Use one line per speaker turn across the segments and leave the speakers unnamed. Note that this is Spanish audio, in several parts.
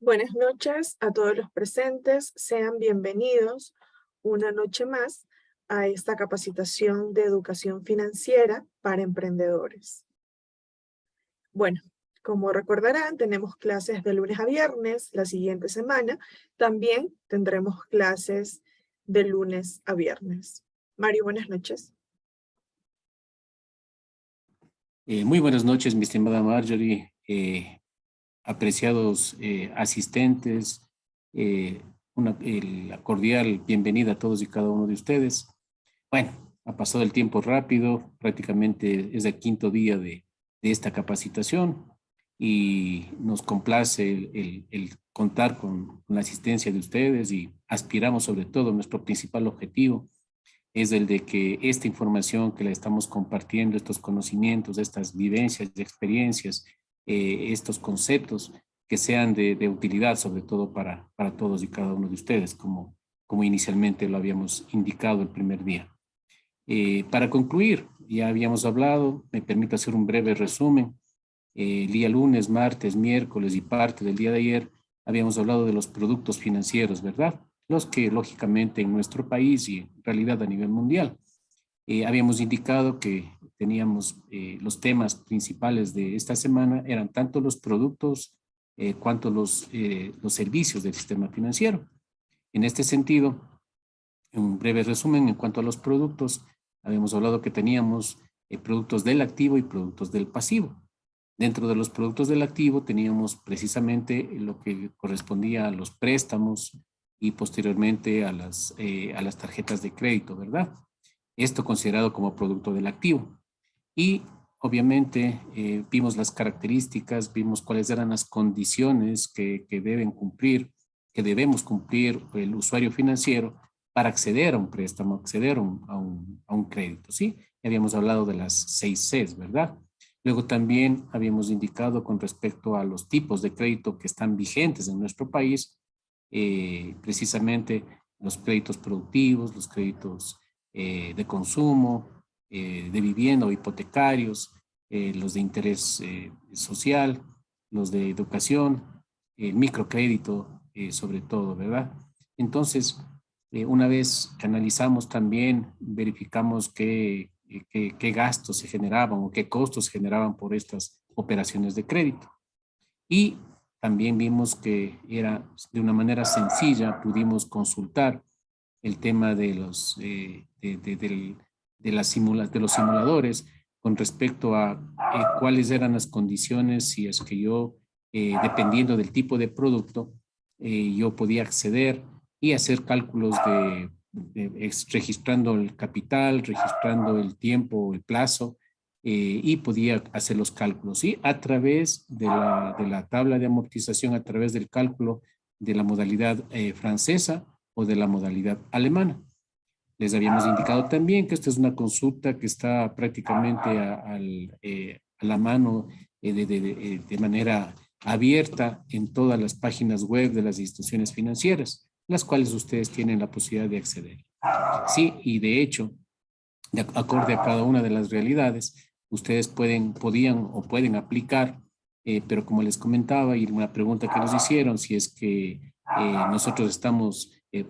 Buenas noches a todos los presentes. Sean bienvenidos una noche más a esta capacitación de educación financiera para emprendedores. Bueno, como recordarán, tenemos clases de lunes a viernes la siguiente semana. También tendremos clases de lunes a viernes. Mario, buenas noches.
Muy buenas noches, mi estimada Marjorie, apreciados asistentes, la cordial bienvenida a todos y cada uno de ustedes. Bueno, ha pasado el tiempo rápido, prácticamente es el quinto día de esta capacitación y nos complace el contar con la asistencia de ustedes y aspiramos sobre todo, nuestro principal objetivo es el de que esta información que la estamos compartiendo, estos conocimientos, estas vivencias y experiencias, estos conceptos, que sean de utilidad, sobre todo para todos y cada uno de ustedes, como inicialmente lo habíamos indicado el primer día. Para concluir, ya habíamos hablado, me permito hacer un breve resumen. El día lunes, martes, miércoles y parte del día de ayer, habíamos hablado de los productos financieros, ¿verdad? Los que lógicamente en nuestro país y en realidad a nivel mundial, habíamos indicado que teníamos los temas principales de esta semana, eran tanto los productos cuanto los servicios del sistema financiero. En este sentido, un breve resumen en cuanto a los productos, habíamos hablado que teníamos productos del activo y productos del pasivo. Dentro de los productos del activo teníamos precisamente lo que correspondía a los préstamos y posteriormente a las tarjetas de crédito, ¿verdad? Esto considerado como producto del activo. Y obviamente vimos las características, vimos cuáles eran las condiciones que deben cumplir, que debemos cumplir el usuario financiero para acceder a un préstamo, acceder a un crédito, ¿sí? Habíamos hablado de las 6 Cs, ¿verdad? Luego también habíamos indicado con respecto a los tipos de crédito que están vigentes en nuestro país, precisamente los créditos productivos, los créditos de consumo, de vivienda o hipotecarios, los de interés social, los de educación, el microcrédito sobre todo, ¿verdad? Entonces, una vez que analizamos también, verificamos qué gastos se generaban o qué costos se generaban por estas operaciones de crédito. Y también vimos que era de una manera sencilla, pudimos consultar el tema de los, de los simuladores con respecto a cuáles eran las condiciones si es que yo, dependiendo del tipo de producto, yo podía acceder y hacer cálculos registrando el capital, registrando el tiempo, el plazo, y podía hacer los cálculos. Y a través de la tabla de amortización, a través del cálculo de la modalidad francesa o de la modalidad alemana. Les habíamos indicado también que esta es una consulta que está prácticamente a la mano de manera abierta en todas las páginas web de las instituciones financieras, las cuales ustedes tienen la posibilidad de acceder. Sí, y de hecho, de acorde a cada una de las realidades, ustedes podían o pueden aplicar, pero como les comentaba, y una pregunta que nos hicieron, si es que nosotros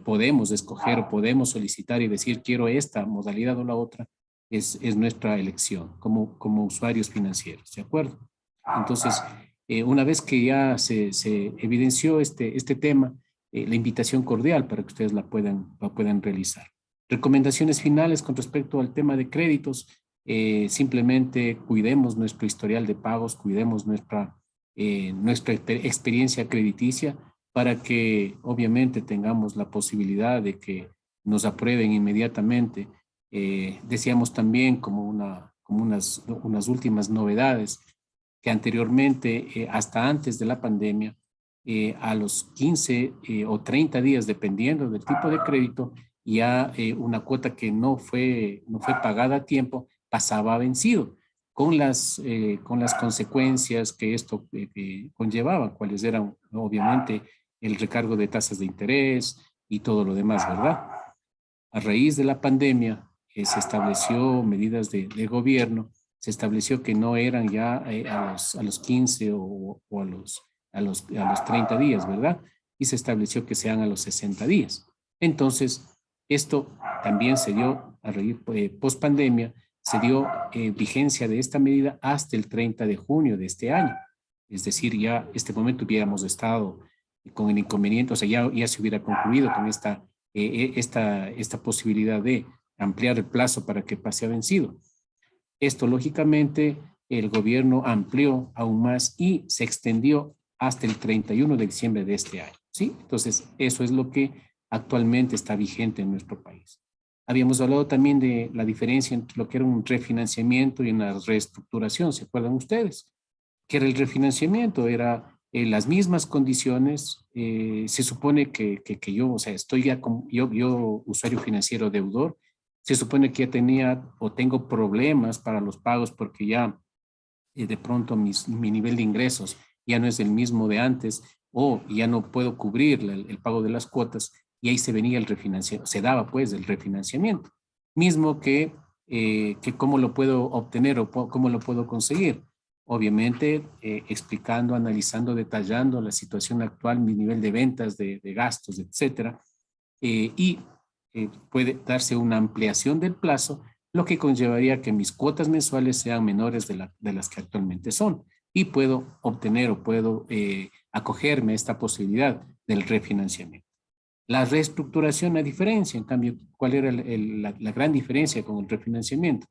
podemos escoger o podemos solicitar y decir quiero esta modalidad o la otra, es nuestra elección como usuarios financieros, ¿de acuerdo? Entonces, una vez que ya se evidenció este tema, la invitación cordial para que ustedes la puedan realizar. Recomendaciones finales con respecto al tema de créditos. Simplemente cuidemos nuestro historial de pagos, cuidemos nuestra experiencia crediticia para que obviamente tengamos la posibilidad de que nos aprueben inmediatamente. Decíamos también como unas últimas novedades que anteriormente, hasta antes de la pandemia, a los 15 o 30 días, dependiendo del tipo de crédito, ya una cuota que no fue pagada a tiempo pasaba a vencido, con las consecuencias que esto conllevaba, cuáles eran obviamente el recargo de tasas de interés y todo lo demás, ¿verdad? A raíz de la pandemia se estableció medidas de gobierno, se estableció que no eran ya a los 15 o a los 30 días, ¿verdad? Y se estableció que sean a los 60 días. Entonces, esto también se dio, a raíz post pandemia, se dio vigencia de esta medida hasta el 30 de junio de este año. Es decir, ya este momento hubiéramos estado con el inconveniente, o sea, ya se hubiera concluido con esta posibilidad de ampliar el plazo para que pase a vencido. Esto, lógicamente, el gobierno amplió aún más y se extendió hasta el 31 de diciembre de este año, ¿sí? Entonces, eso es lo que actualmente está vigente en nuestro país. Habíamos hablado también de la diferencia entre lo que era un refinanciamiento y una reestructuración, ¿se acuerdan ustedes? Que era el refinanciamiento, era las mismas condiciones, se supone que yo, o sea, estoy ya como yo usuario financiero deudor, se supone que ya tenía o tengo problemas para los pagos porque ya de pronto mi nivel de ingresos ya no es el mismo de antes o ya no puedo cubrir el pago de las cuotas y ahí se venía el refinanciamiento, se daba pues el refinanciamiento, mismo que cómo lo puedo obtener o cómo lo puedo conseguir. Obviamente explicando, analizando, detallando la situación actual, mi nivel de ventas, de gastos, etcétera, y puede darse una ampliación del plazo, lo que conllevaría que mis cuotas mensuales sean menores de las que actualmente son y puedo obtener o puedo acogerme a esta posibilidad del refinanciamiento. La reestructuración, la diferencia, en cambio, ¿cuál era la gran diferencia con el refinanciamiento?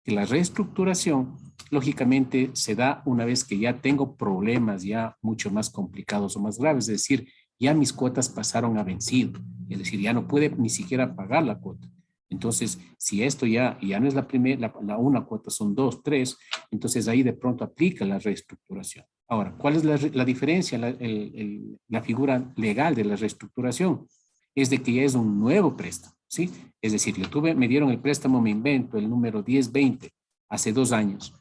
Que la reestructuración, lógicamente, se da una vez que ya tengo problemas ya mucho más complicados o más graves, es decir, ya mis cuotas pasaron a vencido, es decir, ya no puede ni siquiera pagar la cuota. Entonces, si esto ya no es la primera, una cuota, son dos, tres, entonces ahí de pronto aplica la reestructuración. Ahora, ¿cuál es la diferencia, la figura legal de la reestructuración? Es de que ya es un nuevo préstamo, ¿sí? Es decir, me dieron el préstamo, me invento, el número 1020, hace 2 años,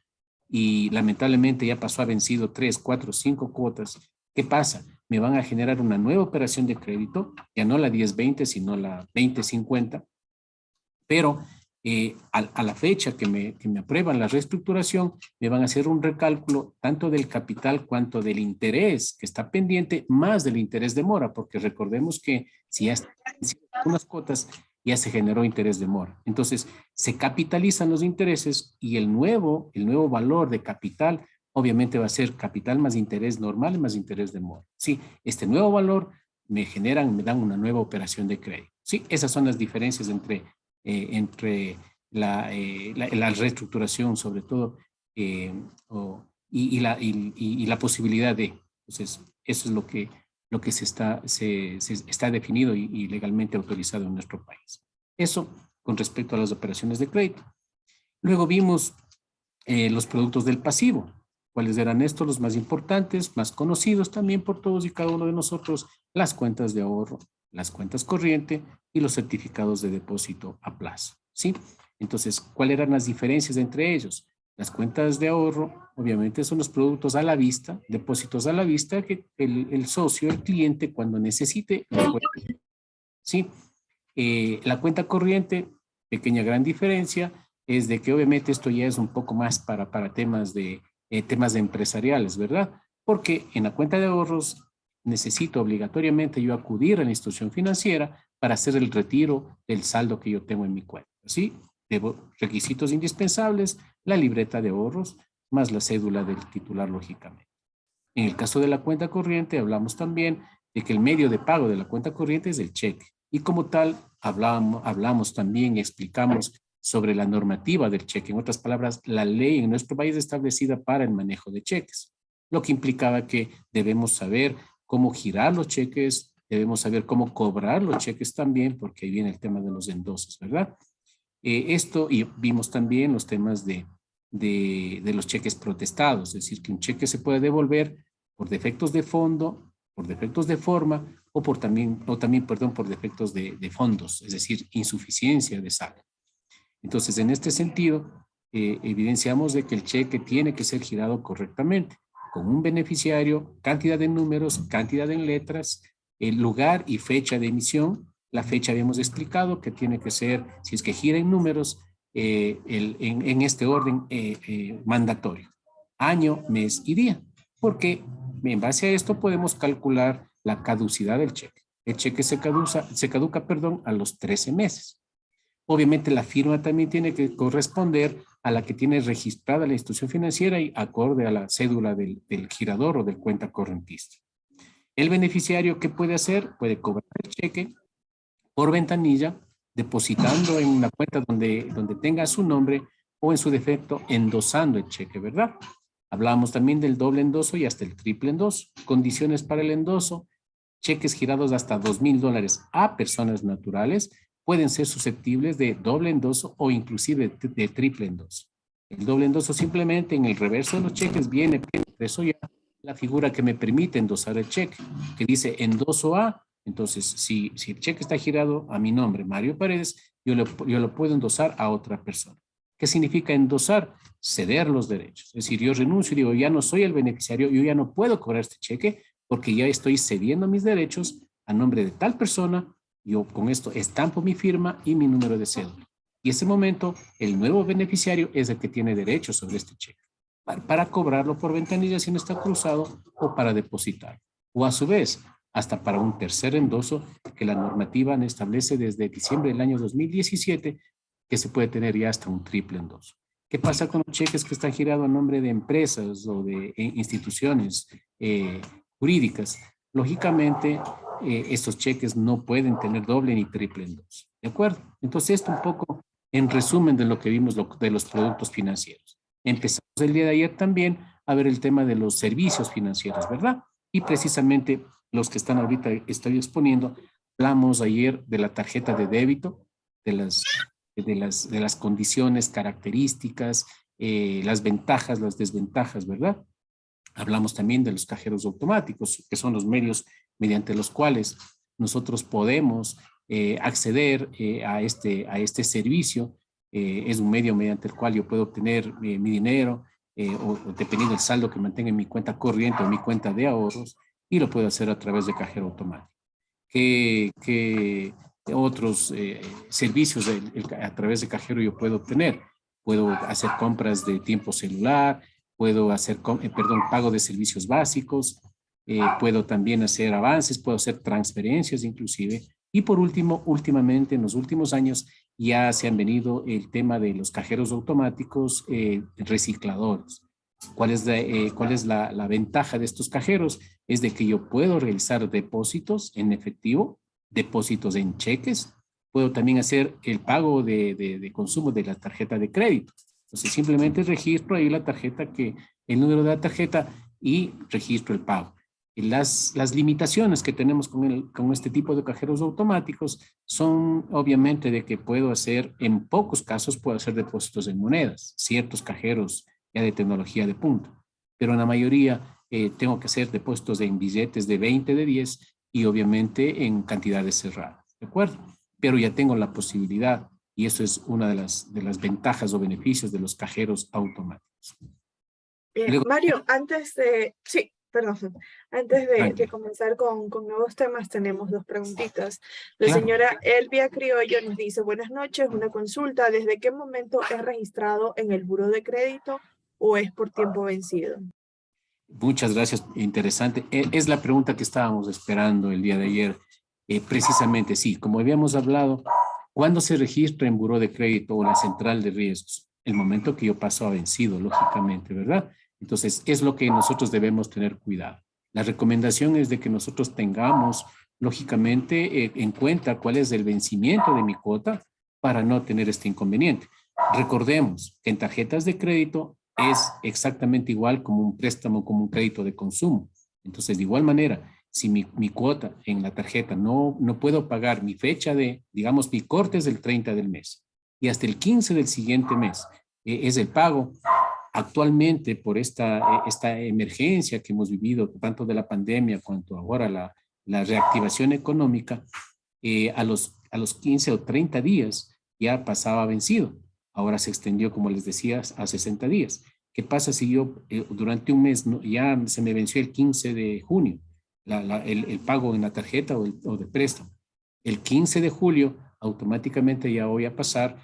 y lamentablemente ya pasó a vencido 3, 4, 5 cuotas. ¿Qué pasa? Me van a generar una nueva operación de crédito, ya no la 1020, sino la 2050, pero a la fecha que me aprueban la reestructuración, me van a hacer un recálculo tanto del capital cuanto del interés que está pendiente, más del interés de mora, porque recordemos que si ya están unas cuotas, ya se generó interés de mora. Entonces, se capitalizan los intereses y el nuevo valor de capital, obviamente va a ser capital más interés normal más interés de mora. Sí, este nuevo valor me dan una nueva operación de crédito. Sí, esas son las diferencias entre la reestructuración, sobre todo, y la posibilidad de. Entonces, eso es lo que se está definido y legalmente autorizado en nuestro país. Eso con respecto a las operaciones de crédito. Luego vimos los productos del pasivo. ¿Cuáles eran estos? Los más importantes, más conocidos también por todos y cada uno de nosotros, las cuentas de ahorro, las cuentas corriente y los certificados de depósito a plazo, ¿sí? Entonces, ¿cuáles eran las diferencias entre ellos? Las cuentas de ahorro, obviamente, son los productos a la vista, depósitos a la vista que el socio, el cliente, cuando necesite, los puede, ¿sí? La cuenta corriente, pequeña gran diferencia, es de que obviamente esto ya es un poco más para temas de empresariales, ¿verdad? Porque en la cuenta de ahorros necesito obligatoriamente yo acudir a la institución financiera para hacer el retiro del saldo que yo tengo en mi cuenta, ¿sí? Debo requisitos indispensables, la libreta de ahorros, más la cédula del titular, lógicamente. En el caso de la cuenta corriente, hablamos también de que el medio de pago de la cuenta corriente es el cheque. Y como tal, hablamos también y explicamos sobre la normativa del cheque. En otras palabras, la ley en nuestro país establecida para el manejo de cheques, lo que implicaba que debemos saber cómo girar los cheques, debemos saber cómo cobrar los cheques también, porque ahí viene el tema de los endosos, ¿verdad? Esto, y vimos también los temas de los cheques protestados, es decir, que un cheque se puede devolver por defectos de fondo, por defectos de forma o también, perdón, por defectos de fondos, es decir, insuficiencia de saldo. Entonces, en este sentido, evidenciamos de que el cheque tiene que ser girado correctamente, con un beneficiario, cantidad de números, cantidad en letras, el lugar y fecha de emisión. La fecha habíamos explicado que tiene que ser, si es que gira en números, en este orden mandatorio, año, mes y día, porque en base a esto podemos calcular la caducidad del cheque. El cheque se caduca, perdón, a los 13 meses. Obviamente la firma también tiene que corresponder a la que tiene registrada la institución financiera y acorde a la cédula del girador o del cuenta correntista. El beneficiario, ¿qué puede hacer? Puede cobrar el cheque por ventanilla, depositando en una cuenta donde tenga su nombre o en su defecto endosando el cheque, ¿verdad? Hablamos también del doble endoso y hasta el triple endoso. Condiciones para el endoso: cheques girados hasta $2,000 a personas naturales pueden ser susceptibles de doble endoso o inclusive de triple endoso. El doble endoso simplemente en el reverso de los cheques viene eso ya la figura que me permite endosar el cheque, que dice endoso A. Entonces, si el cheque está girado a mi nombre, Mario Paredes, yo lo puedo endosar a otra persona. ¿Qué significa endosar? Ceder los derechos. Es decir, yo renuncio y digo, ya no soy el beneficiario, yo ya no puedo cobrar este cheque porque ya estoy cediendo mis derechos a nombre de tal persona. Yo con esto estampo mi firma y mi número de cédula. Y ese momento, el nuevo beneficiario es el que tiene derecho sobre este cheque para cobrarlo por ventanilla si no está cruzado o para depositar. O a su vez, hasta para un tercer endoso que la normativa establece desde diciembre del año 2017, que se puede tener ya hasta un triple endoso. ¿Qué pasa con los cheques que están girados a nombre de empresas o de instituciones jurídicas? Lógicamente, estos cheques no pueden tener doble ni triple endoso. ¿De acuerdo? Entonces, esto un poco en resumen de lo que vimos de los productos financieros. Empezamos el día de ayer también a ver el tema de los servicios financieros, ¿verdad? Y precisamente los que están ahorita estoy exponiendo, hablamos ayer de la tarjeta de débito, de las condiciones, características, las ventajas, las desventajas, ¿verdad? Hablamos también de los cajeros automáticos, que son los medios mediante los cuales nosotros podemos acceder a este servicio. Es un medio mediante el cual yo puedo obtener mi dinero o dependiendo del saldo que mantenga en mi cuenta corriente o mi cuenta de ahorros, y lo puedo hacer a través de cajero automático. ¿Qué otros servicios a través de cajero yo puedo obtener? Puedo hacer compras de tiempo celular, puedo hacer, pago de servicios básicos, puedo también hacer avances, puedo hacer transferencias inclusive. Y por último, últimamente, en los últimos años, ya se han venido el tema de los cajeros automáticos recicladores. ¿Cuál es la ventaja de estos cajeros? Es de que yo puedo realizar depósitos en efectivo, depósitos en cheques, puedo también hacer el pago de consumo de la tarjeta de crédito. Entonces simplemente registro ahí la tarjeta, el número de la tarjeta y registro el pago. Las limitaciones que tenemos con este tipo de cajeros automáticos son obviamente de que puedo hacer, en pocos casos puedo hacer depósitos en monedas, ciertos cajeros ya de tecnología de punta, pero en la mayoría tengo que hacer depósitos en billetes de 20, de 10 y obviamente en cantidades cerradas, ¿de acuerdo? Pero ya tengo la posibilidad y eso es una de las ventajas o beneficios de los cajeros automáticos.
Bien,
Luego,
Mario, antes de comenzar con nuevos temas, tenemos dos preguntitas. La
claro.
señora Elvia Criollo nos dice, buenas noches, una consulta, ¿desde qué momento es registrado en el buró de crédito o es por tiempo vencido?
Muchas gracias, interesante. Es la pregunta que estábamos esperando el día de ayer. Precisamente, sí, como habíamos hablado, ¿cuándo se registra en buró de crédito o la central de riesgos? El momento que yo paso a vencido, lógicamente, ¿verdad? Entonces, es lo que nosotros debemos tener cuidado. La recomendación es de que nosotros tengamos, lógicamente, en cuenta cuál es el vencimiento de mi cuota para no tener este inconveniente. Recordemos que en tarjetas de crédito es exactamente igual como un préstamo, como un crédito de consumo. Entonces, de igual manera, si mi cuota en la tarjeta no puedo pagar mi fecha digamos, mi corte es el 30 del mes y hasta el 15 del siguiente mes es el pago. Actualmente, por esta emergencia que hemos vivido, tanto de la pandemia cuanto ahora la reactivación económica, a los 15 o 30 días ya pasaba vencido. Ahora se extendió, como les decía, a 60 días. ¿Qué pasa si yo durante un mes ya se me venció el 15 de junio el pago en la tarjeta o de préstamo? El 15 de julio automáticamente ya voy a pasar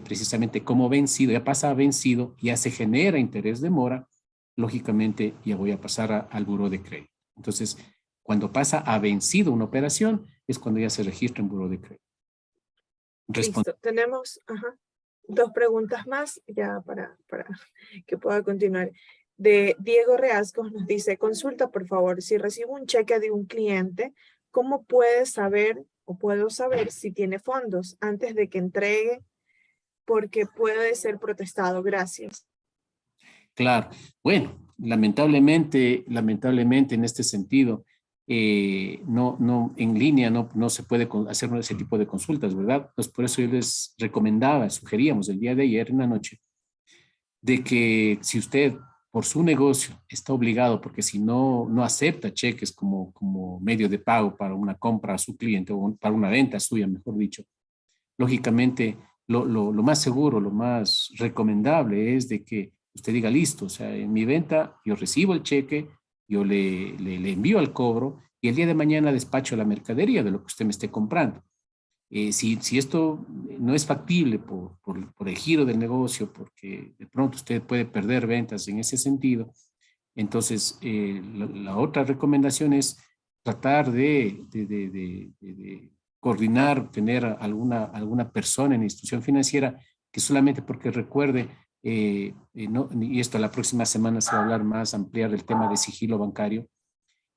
precisamente como vencido, ya pasa a vencido, ya se genera interés de mora lógicamente ya voy a pasar al buró de crédito. Entonces, cuando pasa a vencido una operación, es cuando ya se registra en buró de crédito.
Listo, tenemos dos preguntas más ya para que pueda continuar. De Diego Reascos nos dice, consulta por favor, si recibo un cheque de un cliente, ¿cómo puede saber o puedo saber si tiene fondos antes de que entregue? Porque puede ser protestado. Gracias.
Claro. Bueno, lamentablemente en este sentido, en línea no se puede hacer ese tipo de consultas, ¿verdad? Pues por eso yo les sugeríamos el día de ayer en la noche, de que si usted por su negocio está obligado, porque si no acepta cheques como medio de pago para una compra a su cliente o para una venta suya, mejor dicho, lógicamente lo más seguro, lo más recomendable es de que usted diga, listo, o sea, en mi venta yo recibo el cheque, yo le envío al cobro y el día de mañana despacho la mercadería de lo que usted me esté comprando. Si esto no es factible por el giro del negocio, porque de pronto usted puede perder ventas en ese sentido, entonces la otra recomendación es tratar de coordinar, tener alguna persona en la institución financiera que solamente porque recuerde, y esto la próxima semana se va a hablar más, ampliar el tema de sigilo bancario.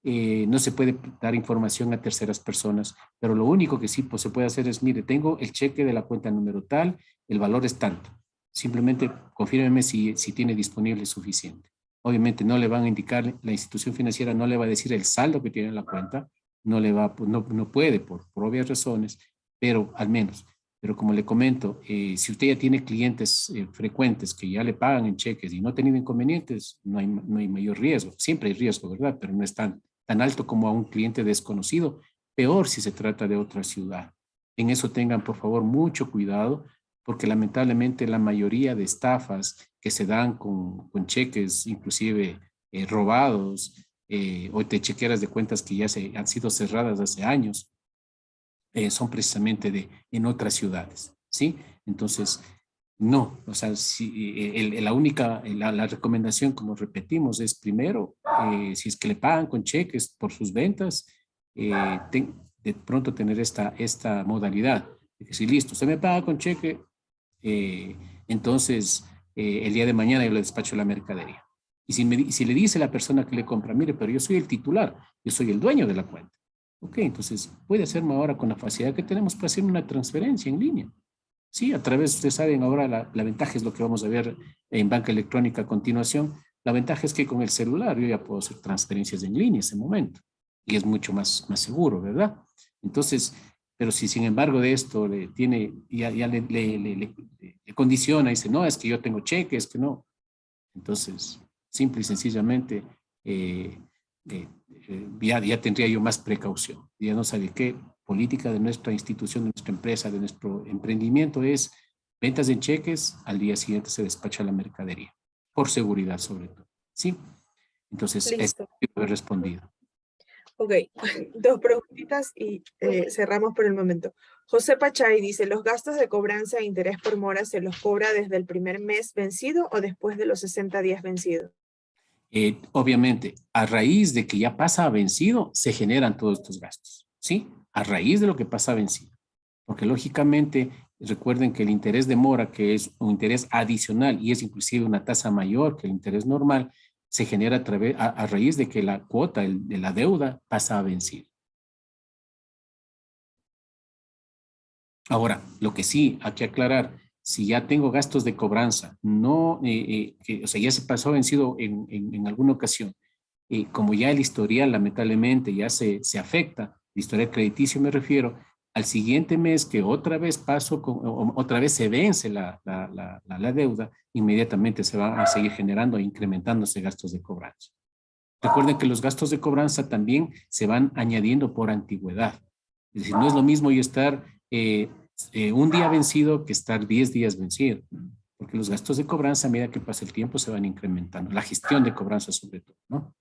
No se puede dar información a terceras personas, pero lo único que sí pues, se puede hacer es, mire, tengo el cheque de la cuenta número tal, el valor es tanto. Simplemente confírmeme si tiene disponible suficiente. Obviamente no le van a indicar, la institución financiera no le va a decir el saldo que tiene en la cuenta, no puede por obvias razones, pero al menos. Pero como le comento, si usted ya tiene clientes frecuentes que ya le pagan en cheques y no ha tenido inconvenientes, no hay mayor riesgo. Siempre hay riesgo, ¿verdad? Pero no es tan alto como a un cliente desconocido, peor si se trata de otra ciudad. En eso tengan, por favor, mucho cuidado, porque lamentablemente la mayoría de estafas que se dan con cheques, inclusive robados, o de chequeras de cuentas que ya han sido cerradas hace años, son precisamente en otras ciudades, ¿sí? Entonces, no, o sea, la recomendación, como repetimos, es primero, si es que le pagan con cheques por sus ventas, de pronto tener esta modalidad, de que si listo, usted me paga con cheque, entonces el día de mañana yo le despacho la mercadería. Y si le dice la persona que le compra, mire, pero yo soy el titular, yo soy el dueño de la cuenta. Ok, entonces puede hacerme ahora con la facilidad que tenemos para hacer una transferencia en línea. Sí, a través, ustedes saben, ahora la ventaja es lo que vamos a ver en banca electrónica a continuación. La ventaja es que con el celular yo ya puedo hacer transferencias en línea en ese momento y es mucho más seguro, ¿verdad? Entonces, pero si sin embargo de esto ya le condiciona y dice, no, es que yo tengo cheque, es que no. Entonces, simple y sencillamente, ya tendría yo más precaución. Ya no sabe qué política de nuestra institución, de nuestra empresa, de nuestro emprendimiento es ventas en cheques, al día siguiente se despacha la mercadería, por seguridad sobre todo. ¿Sí? Entonces, es
Listo.
lo que he respondido.
Ok, dos preguntitas y cerramos por el momento. José Pachay dice, ¿los gastos de cobranza de interés por mora se los cobra desde el primer mes vencido o después de los 60 días vencidos?
Obviamente, a raíz de que ya pasa a vencido, se generan todos estos gastos, ¿sí? A raíz de lo que pasa a vencido. Porque lógicamente, recuerden que el interés de mora, que es un interés adicional y es inclusive una tasa mayor que el interés normal, se genera a raíz de que la cuota de la deuda pasa a vencido. Ahora, lo que sí hay que aclarar, si ya tengo gastos de cobranza, no, o sea, ya se pasó a vencido en alguna ocasión, como ya el historial lamentablemente ya se afecta, el historial crediticio me refiero, al siguiente mes que otra vez otra vez se vence la deuda, inmediatamente se van a seguir generando e incrementándose gastos de cobranza. Recuerden que los gastos de cobranza también se van añadiendo por antigüedad. Es decir, no es lo mismo yo estar un día vencido que estar 10 días vencido, porque los gastos de cobranza a medida que pasa el tiempo se van incrementando, la gestión de cobranza sobre todo, ¿no?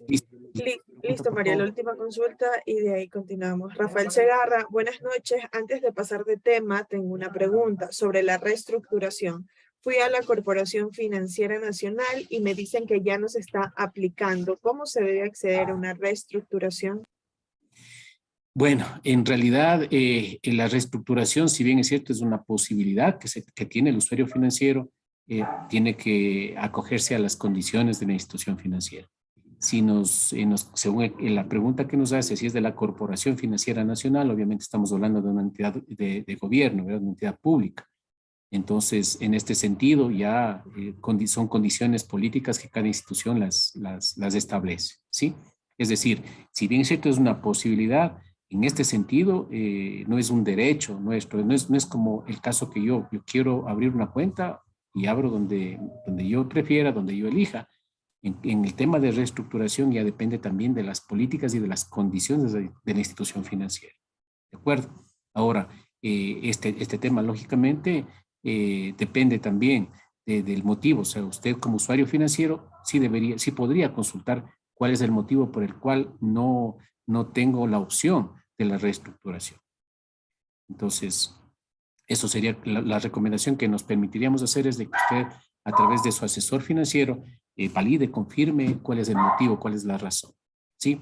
Listo, María, la última consulta y de ahí continuamos. Rafael Segarra, buenas noches. Antes de pasar de tema, tengo una pregunta sobre la reestructuración. Fui a la Corporación Financiera Nacional y me dicen que ya no se está aplicando. ¿Cómo se debe acceder a una reestructuración?
Bueno, en realidad en la reestructuración, si bien es cierto, es una posibilidad que tiene el usuario financiero, tiene que acogerse a las condiciones de la institución financiera. Si según la pregunta que nos hace, si es de la Corporación Financiera Nacional, obviamente estamos hablando de una entidad de gobierno, ¿verdad? Una entidad pública. Entonces, en este sentido, ya son condiciones políticas que cada institución las establece, ¿sí? Es decir, si bien es cierto, es una posibilidad, en este sentido, no es un derecho nuestro, no es como el caso que yo quiero abrir una cuenta y abro donde yo prefiera, donde yo elija. En el tema de reestructuración ya depende también de las políticas y de las condiciones de la institución financiera. ¿De acuerdo? Ahora, este tema, lógicamente, depende también del motivo. O sea, usted como usuario financiero sí podría consultar cuál es el motivo por el cual no tengo la opción de la reestructuración. Entonces, eso sería la recomendación que nos permitiríamos hacer, es de que usted, a través de su asesor financiero, valide, confirme cuál es el motivo, cuál es la razón. ¿Sí?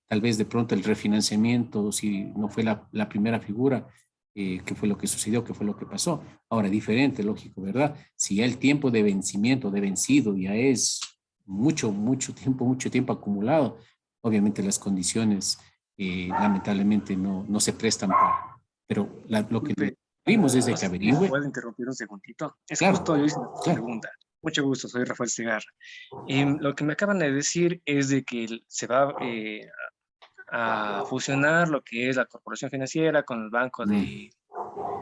Tal vez de pronto el refinanciamiento, si no fue la primera figura, qué fue lo que sucedió, qué fue lo que pasó. Ahora, diferente, lógico, ¿verdad? Si ya el tiempo de vencimiento, de vencido, ya es mucho tiempo acumulado, obviamente las condiciones lamentablemente no se prestan para. Pero lo que
Disculpe,
vimos es de
no
que
sé si me
averigüe.
puede interrumpir un segundito. Es
Claro,
justo yo hice la
claro.
pregunta. Mucho gusto, soy Rafael Segarra. Lo que me acaban de decir es de que se va a fusionar lo que es la corporación financiera con el banco de,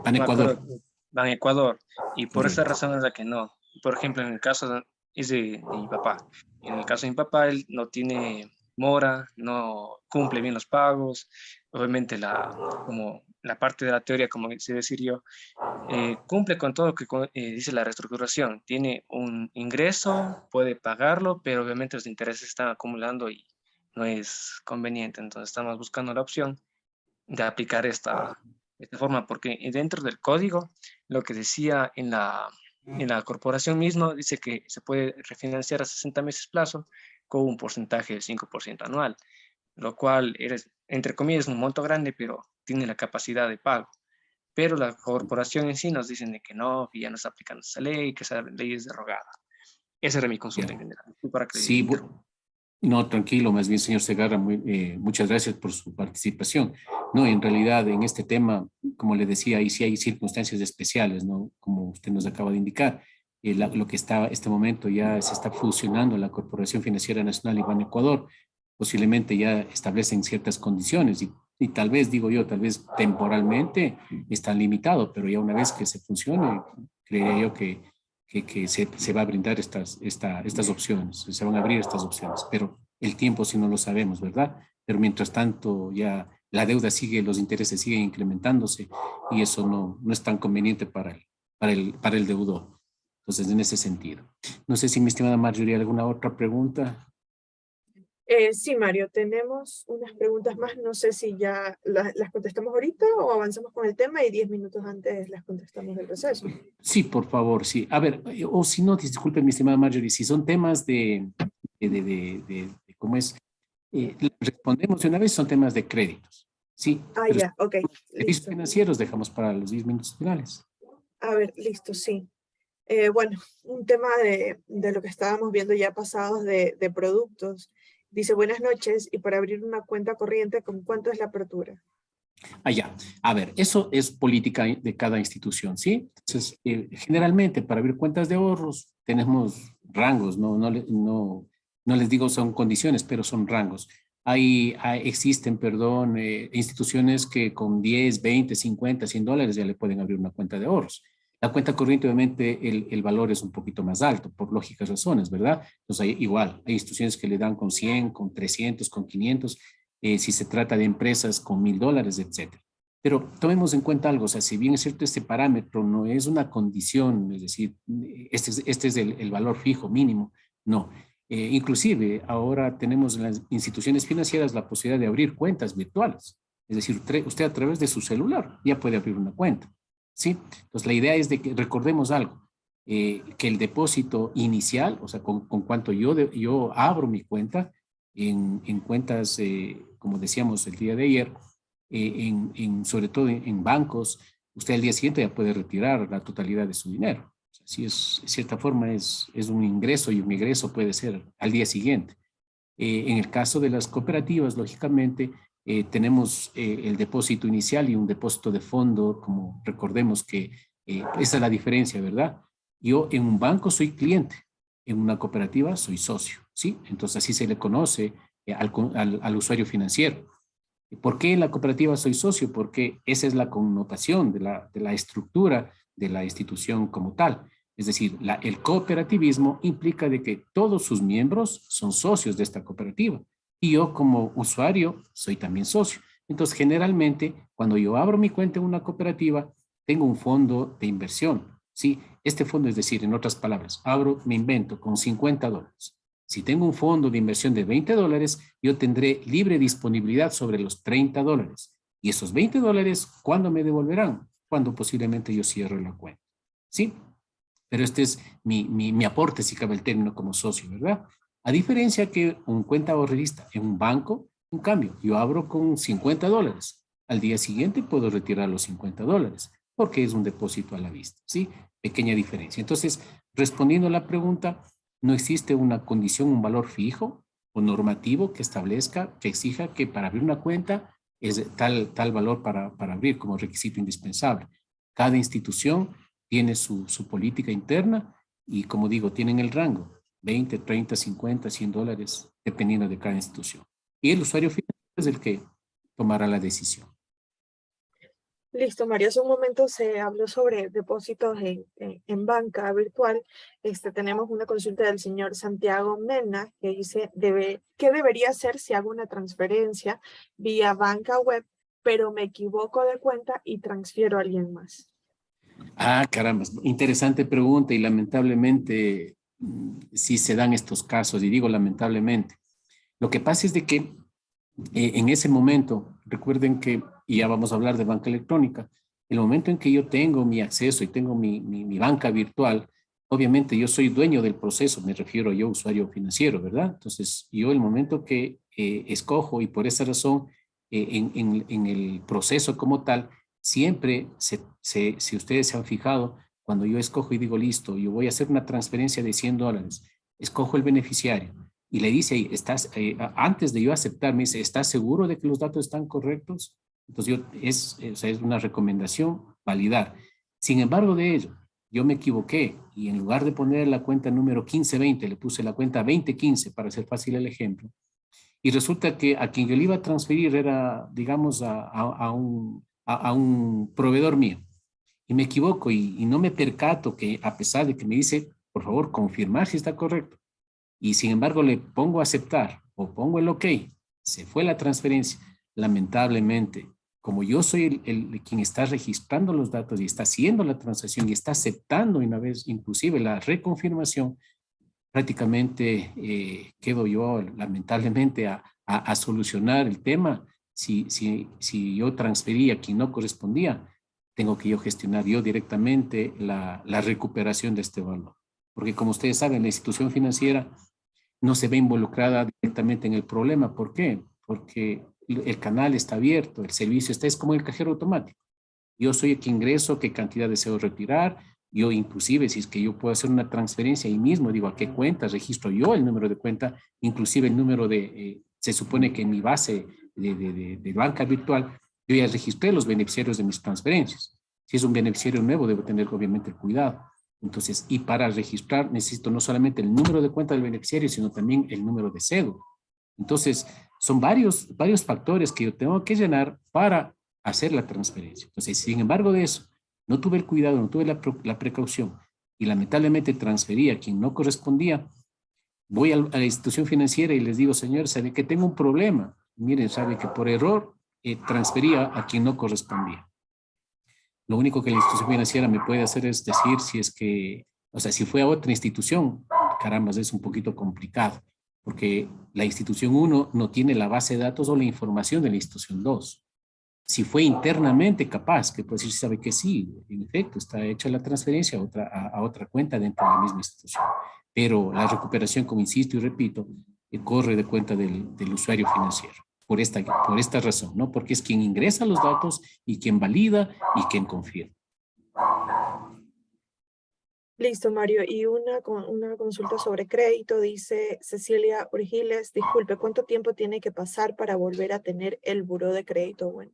Pan
no me acuerdo,
Ecuador,
Ban Ecuador, y por esa
correcto.
razón es la que no. Por ejemplo, en el caso es de mi papá. En el caso de mi papá, él no tiene mora, no cumple bien los pagos. Obviamente, como la parte de la teoría, como se decir yo, cumple con todo lo que dice la reestructuración. Tiene un ingreso, puede pagarlo, pero obviamente los intereses están acumulando y no es conveniente. Entonces estamos buscando la opción de aplicar esta forma, porque dentro del código, lo que decía en la corporación mismo, dice que se puede refinanciar a 60 meses plazo con un porcentaje del 5% anual, lo cual, entre comillas, un monto grande, pero tiene la capacidad de pago. Pero la corporación en sí nos dicen de que no, que ya no está aplicando esa ley, que esa ley es derogada. Esa era mi consulta en
Ya.
general. Para que
Sí,
interrumpa.
no, tranquilo, más bien, señor Segarra, muchas gracias por su participación. No, en realidad, en este tema, como le decía, ahí sí hay circunstancias especiales, ¿no? Como usted nos acaba de indicar. Lo que está, este momento ya se está fusionando la Corporación Financiera Nacional y Ban Ecuador, posiblemente ya establecen ciertas condiciones y tal vez, digo yo, tal vez temporalmente está limitado, pero ya una vez que se funcione, creería yo que se va a brindar estas opciones, se van a abrir estas opciones, pero el tiempo si no lo sabemos, ¿verdad? Pero mientras tanto ya la deuda sigue, los intereses siguen incrementándose y eso no es tan conveniente para el deudor. Entonces, en ese sentido. No sé si mi estimada Marjorie, ¿alguna otra pregunta?
Sí, Mario, tenemos unas preguntas más. No sé si ya las contestamos ahorita o avanzamos con el tema y 10 minutos antes las contestamos del receso.
Sí, por favor, sí. A ver, o si no, disculpe, mi estimada Marjorie, si son temas ¿cómo es? Respondemos de una vez, son temas de créditos. Sí,
Ah,
pero
ya, ok,
servicios
listo.
financieros dejamos para los 10 minutos finales.
A ver, listo, sí. Bueno, un tema de lo que estábamos viendo ya pasados de productos. Dice, buenas noches, y para abrir una cuenta corriente, ¿con cuánto es la apertura?
Allá. A ver, eso es política de cada institución, ¿sí? Entonces, generalmente para abrir cuentas de ahorros tenemos rangos, no les digo son condiciones, pero son rangos. Existen, perdón, instituciones que con 10, 20, 50, $100 ya le pueden abrir una cuenta de ahorros. La cuenta corriente, obviamente, el valor es un poquito más alto, por lógicas razones, ¿verdad? Entonces, hay instituciones que le dan con 100, con 300, con 500, si se trata de empresas con $1,000, etcétera. Pero tomemos en cuenta algo, o sea, si bien es cierto, este parámetro no es una condición, es decir, este es el valor fijo mínimo, no. Inclusive, ahora tenemos en las instituciones financieras la posibilidad de abrir cuentas virtuales. Es decir, usted a través de su celular ya puede abrir una cuenta, ¿sí? Entonces, la idea es de que recordemos algo. que el depósito inicial, o sea, con cuanto yo abro mi cuenta, en cuentas, como decíamos el día de ayer, sobre todo en bancos, usted al día siguiente ya puede retirar la totalidad de su dinero. O sea, si es, de cierta forma, es un ingreso y un egreso puede ser al día siguiente. En el caso de las cooperativas, lógicamente, tenemos el depósito inicial y un depósito de fondo, como recordemos que esa es la diferencia, ¿verdad? Yo en un banco soy cliente, en una cooperativa soy socio, ¿sí? Entonces así se le conoce al usuario financiero. ¿Por qué en la cooperativa soy socio? Porque esa es la connotación de la estructura de la institución como tal. Es decir, el cooperativismo implica de que todos sus miembros son socios de esta cooperativa y yo como usuario soy también socio. Entonces, generalmente, cuando yo abro mi cuenta en una cooperativa, tengo un fondo de inversión, ¿sí? Este fondo, es decir, en otras palabras, me invento con $50. Si tengo un fondo de inversión de $20, yo tendré libre disponibilidad sobre los $30. Y esos $20, ¿cuándo me devolverán? Cuando posiblemente yo cierre la cuenta, ¿sí? Pero este es mi aporte, si cabe el término, como socio, ¿verdad? A diferencia que un cuenta ahorrista en un banco, en cambio, yo abro con $50. Al día siguiente puedo retirar los $50 porque es un depósito a la vista, ¿sí? Pequeña diferencia. Entonces, respondiendo a la pregunta, no existe una condición, un valor fijo o normativo que establezca, que exija que para abrir una cuenta es tal valor para abrir como requisito indispensable. Cada institución tiene su política interna y, como digo, tienen el rango, 20, 30, 50, $100, dependiendo de cada institución. Y el usuario final es el que tomará la decisión.
Listo, Mario. Hace un momento se habló sobre depósitos en banca virtual. Tenemos una consulta del señor Santiago Mena que dice, ¿qué debería hacer si hago una transferencia vía banca web, pero me equivoco de cuenta y transfiero a alguien más?
Ah, caramba, interesante pregunta y lamentablemente sí se dan estos casos, y digo lamentablemente. Lo que pasa es de que en ese momento, recuerden que, y ya vamos a hablar de banca electrónica, el momento en que yo tengo mi acceso y tengo mi banca virtual, obviamente yo soy dueño del proceso, me refiero yo, usuario financiero, ¿verdad? Entonces, yo el momento que escojo y por esa razón, en el proceso como tal, siempre, si ustedes se han fijado, cuando yo escojo y digo, listo, yo voy a hacer una transferencia de $100, escojo el beneficiario y le dice ahí, antes de yo aceptar, me dice, ¿estás seguro de que los datos están correctos? Entonces, o sea, es una recomendación validar. Sin embargo de ello, yo me equivoqué y en lugar de poner la cuenta número 1520, le puse la cuenta 2015 para hacer fácil el ejemplo. Y resulta que a quien yo le iba a transferir era, digamos, a un proveedor mío. Y me equivoco y no me percato que a pesar de que me dice, por favor, confirmar si está correcto, y sin embargo le pongo a aceptar o pongo el OK, se fue la transferencia. Lamentablemente, como yo soy quien está registrando los datos y está haciendo la transacción y está aceptando una vez inclusive la reconfirmación, prácticamente quedo yo lamentablemente a solucionar el tema. Si yo transfería a quien no correspondía, tengo que yo gestionar yo directamente la recuperación de este valor. Porque como ustedes saben, la institución financiera no se ve involucrada directamente en el problema. ¿Por qué? Porque el canal está abierto, el servicio está, es como el cajero automático. Yo soy el que ingreso, qué cantidad deseo retirar. Yo inclusive, si es que yo puedo hacer una transferencia ahí mismo, digo a qué cuenta, registro yo el número de cuenta, inclusive el número se supone que en mi base de banca virtual, yo ya registré los beneficiarios de mis transferencias. Si es un beneficiario nuevo, debo tener obviamente el cuidado. Entonces, y para registrar necesito no solamente el número de cuenta del beneficiario, sino también el número de cédula. Entonces, son varios factores que yo tengo que llenar para hacer la transferencia. Entonces, sin embargo de eso, no tuve el cuidado, no tuve la precaución y lamentablemente transferí a quien no correspondía, voy a la institución financiera y les digo, señor, sabe que tengo un problema. Miren, sabe que por error transfería a quien no correspondía. Lo único que la institución financiera me puede hacer es decir si es que, o sea, si fue a otra institución, caramba, es un poquito complicado, porque la institución 1 no tiene la base de datos o la información de la institución 2. Si fue internamente capaz, que puede decir, sabe que sí, en efecto, está hecha la transferencia a otra cuenta dentro de la misma institución. Pero la recuperación, como insisto y repito, corre de cuenta del usuario financiero. Por esta razón, ¿no? Porque es quien ingresa los datos y quien valida y quien confirma.
Listo, Mario. Y una consulta sobre crédito, dice Cecilia Urgiles, disculpe, ¿cuánto tiempo tiene que pasar para volver a tener el buró de crédito bueno?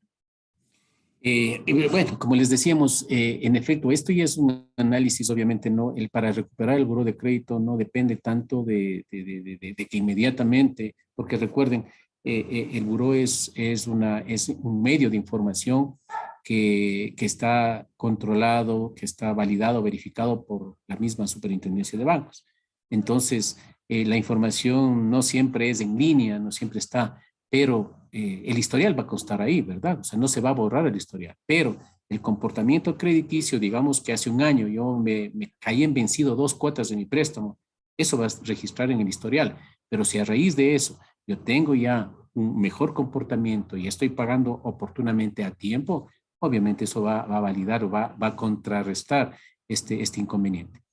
Bueno, como les decíamos, en efecto, esto ya es un análisis, obviamente, no, para recuperar el buró de crédito no depende tanto de que inmediatamente, porque recuerden, el buró es un medio de información que está controlado, que está validado, verificado por la misma Superintendencia de Bancos. Entonces, la información no siempre es en línea, no siempre está, pero el historial va a constar ahí, ¿verdad? O sea, no se va a borrar el historial, pero el comportamiento crediticio, digamos que hace un año yo me caí en vencido 2 cuotas de mi préstamo, eso va a registrar en el historial, pero si a raíz de eso yo tengo ya un mejor comportamiento y estoy pagando oportunamente a tiempo, obviamente eso va a validar o va a contrarrestar este inconveniente.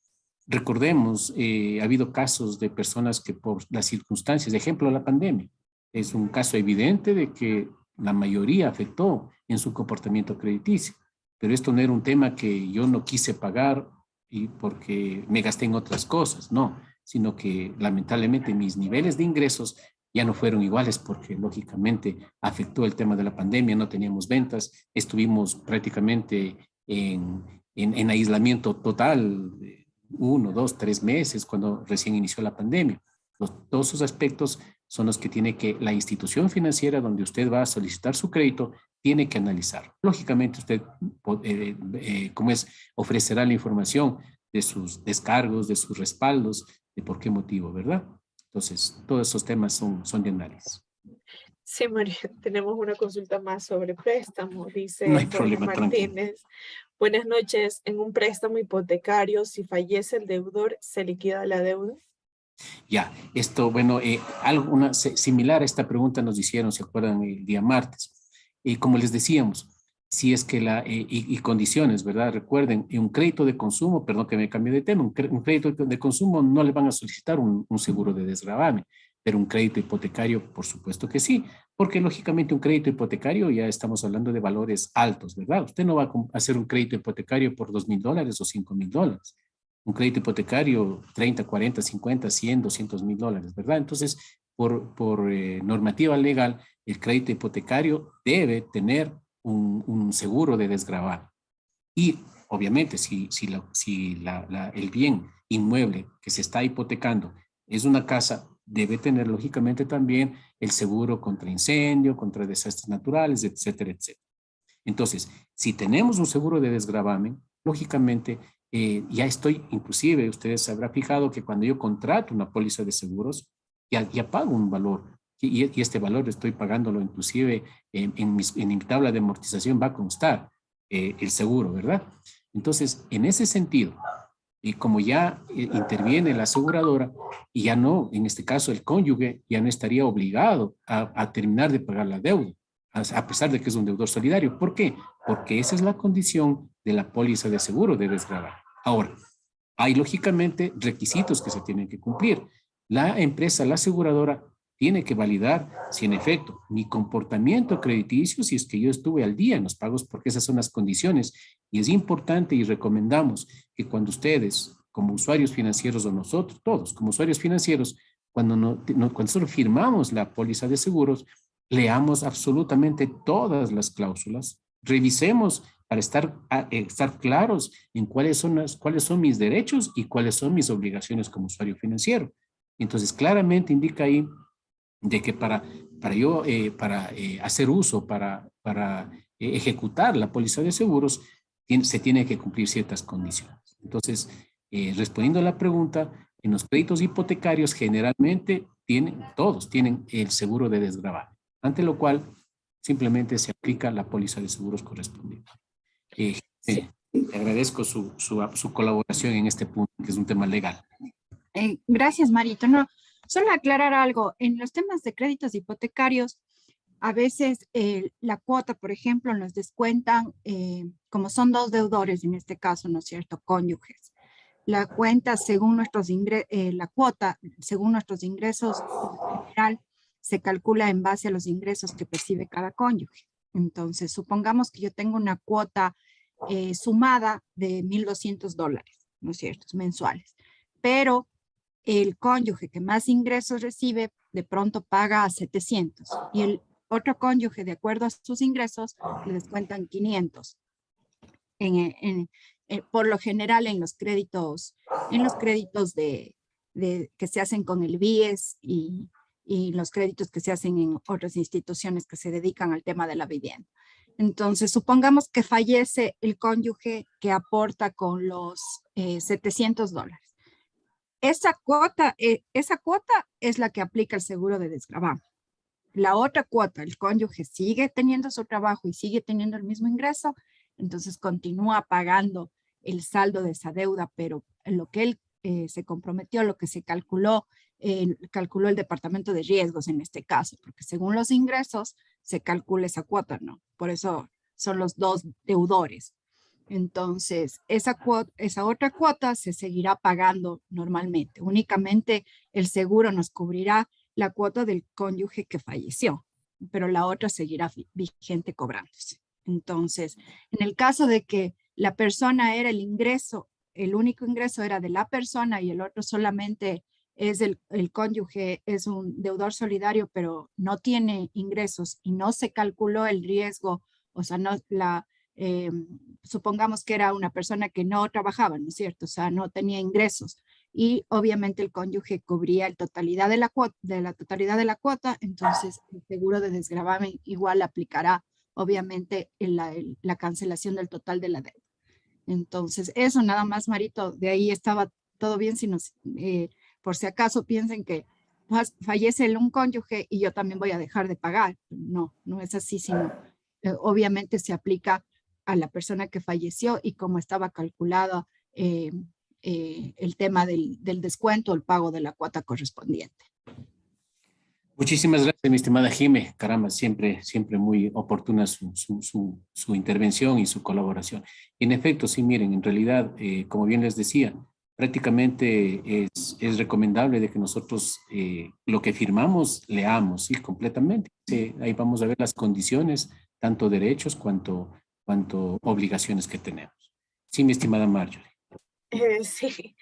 Recordemos, ha habido casos de personas que por las circunstancias, de ejemplo, la pandemia, es un caso evidente de que la mayoría afectó en su comportamiento crediticio, pero esto no era un tema que yo no quise pagar y porque me gasté en otras cosas, no, sino que lamentablemente mis niveles de ingresos ya no fueron iguales porque lógicamente afectó el tema de la pandemia, no teníamos ventas, estuvimos prácticamente en aislamiento total, 1, 2, 3 meses cuando recién inició la pandemia. Todos esos aspectos son los que tiene que la institución financiera donde usted va a solicitar su crédito tiene que analizar. Lógicamente usted, como es, ofrecerá la información de sus descargos, de sus respaldos, de por qué motivo, ¿verdad? Entonces, todos esos temas son de análisis.
Sí, María, tenemos una consulta más sobre préstamo,
No
dice
hay
Jorge
problema, tranquilo.
Martínez. Buenas noches, en un préstamo hipotecario, si fallece el deudor, ¿se liquida la deuda?
Ya, esto, bueno, algo similar a esta pregunta nos hicieron, ¿se acuerdan? El día martes. Como les decíamos, si es que y condiciones, ¿verdad? Recuerden, en un crédito de consumo, perdón que me cambié de tema, un crédito de consumo no le van a solicitar un seguro de desgravamen, pero un crédito hipotecario, por supuesto que sí, porque lógicamente un crédito hipotecario ya estamos hablando de valores altos, ¿verdad? Usted no va a hacer un crédito hipotecario por $2,000 o $5,000. Un crédito hipotecario, 30, 40, 50, 100, $200,000, ¿verdad? Entonces, por normativa legal, el crédito hipotecario debe tener un seguro de desgravamen. Y obviamente, si el bien inmueble que se está hipotecando es una casa, debe tener lógicamente también el seguro contra incendio, contra desastres naturales, etcétera, etcétera. Entonces, si tenemos un seguro de desgravamen, lógicamente ya estoy, inclusive ustedes habrán fijado que cuando yo contrato una póliza de seguros, ya pago un valor y este valor estoy pagándolo inclusive en mi tabla de amortización va a constar el seguro, ¿verdad? Entonces, en ese sentido, y como ya interviene la aseguradora y ya no, en este caso el cónyuge ya no estaría obligado a terminar de pagar la deuda, a pesar de que es un deudor solidario. ¿Por qué? Porque esa es la condición de la póliza de seguro de desgravar. Ahora, hay lógicamente requisitos que se tienen que cumplir. La empresa, la aseguradora, tiene que validar si en efecto mi comportamiento crediticio, si es que yo estuve al día en los pagos, porque esas son las condiciones. Y es importante y recomendamos que cuando ustedes, como usuarios financieros o nosotros, todos como usuarios financieros, cuando nosotros firmamos la póliza de seguros, leamos absolutamente todas las cláusulas, revisemos para estar claros en cuáles son mis derechos y cuáles son mis obligaciones como usuario financiero. Entonces, claramente indica ahí de que para hacer uso, para ejecutar la póliza de seguros, se tiene que cumplir ciertas condiciones. Entonces, respondiendo a la pregunta, en los créditos hipotecarios generalmente todos tienen el seguro de desgravamen, ante lo cual simplemente se aplica la póliza de seguros correspondiente.
Sí.
Agradezco su colaboración en este punto, que es un tema legal.
Gracias, Marito. No, solo aclarar algo. En los temas de créditos hipotecarios, A veces la cuota, por ejemplo, nos descuentan, como son dos deudores en este caso, ¿no es cierto?, cónyuges. La cuenta según nuestros la cuota según nuestros ingresos en general se calcula en base a los ingresos que percibe cada cónyuge. Entonces, supongamos que yo tengo una cuota sumada de $1,200, ¿no es cierto?, mensuales. Pero el cónyuge que más ingresos recibe, de pronto paga 700 y el otro cónyuge, de acuerdo a sus ingresos, le descuentan 500. Por lo general en los créditos que se hacen con el BIES y los créditos que se hacen en otras instituciones que se dedican al tema de la vivienda. Entonces, supongamos que fallece el cónyuge que aporta con los $700. Esa cuota es la que aplica el seguro de desgravamen. La otra cuota, el cónyuge sigue teniendo su trabajo y sigue teniendo el mismo ingreso, entonces continúa pagando el saldo de esa deuda, pero lo que él se comprometió, lo que se calculó el departamento de riesgos en este caso, porque según los ingresos se calcula esa cuota, ¿no? Por eso son los dos deudores. Entonces, esa otra cuota se seguirá pagando normalmente. Únicamente el seguro nos cubrirá la cuota del cónyuge que falleció, pero la otra seguirá vigente cobrándose. Entonces, en el caso de que la persona era el único ingreso era de la persona y el otro solamente es el cónyuge, es un deudor solidario, pero no tiene ingresos y no se calculó el riesgo, o sea, supongamos que era una persona que no trabajaba, ¿no es cierto? O sea, no tenía ingresos y obviamente el cónyuge cubría la totalidad de la cuota, entonces el seguro de desgravamen igual aplicará obviamente en la cancelación del total de la deuda. Entonces, eso nada más, Marito, de ahí estaba todo bien, por si acaso piensen que fallece un cónyuge y yo también voy a dejar de pagar. No, no es así, sino obviamente se aplica a la persona que falleció y como estaba calculado el tema del descuento, el pago de la cuota correspondiente.
Muchísimas gracias, mi estimada Jime. Caramba, siempre muy oportuna su intervención y su colaboración. En efecto, sí, miren, en realidad, como bien les decía, prácticamente es recomendable de que nosotros lo que firmamos leamos, ¿sí? Completamente. Sí, ahí vamos a ver las condiciones, tanto derechos cuanto obligaciones que tenemos. Sí, mi estimada Marjorie.
Sí,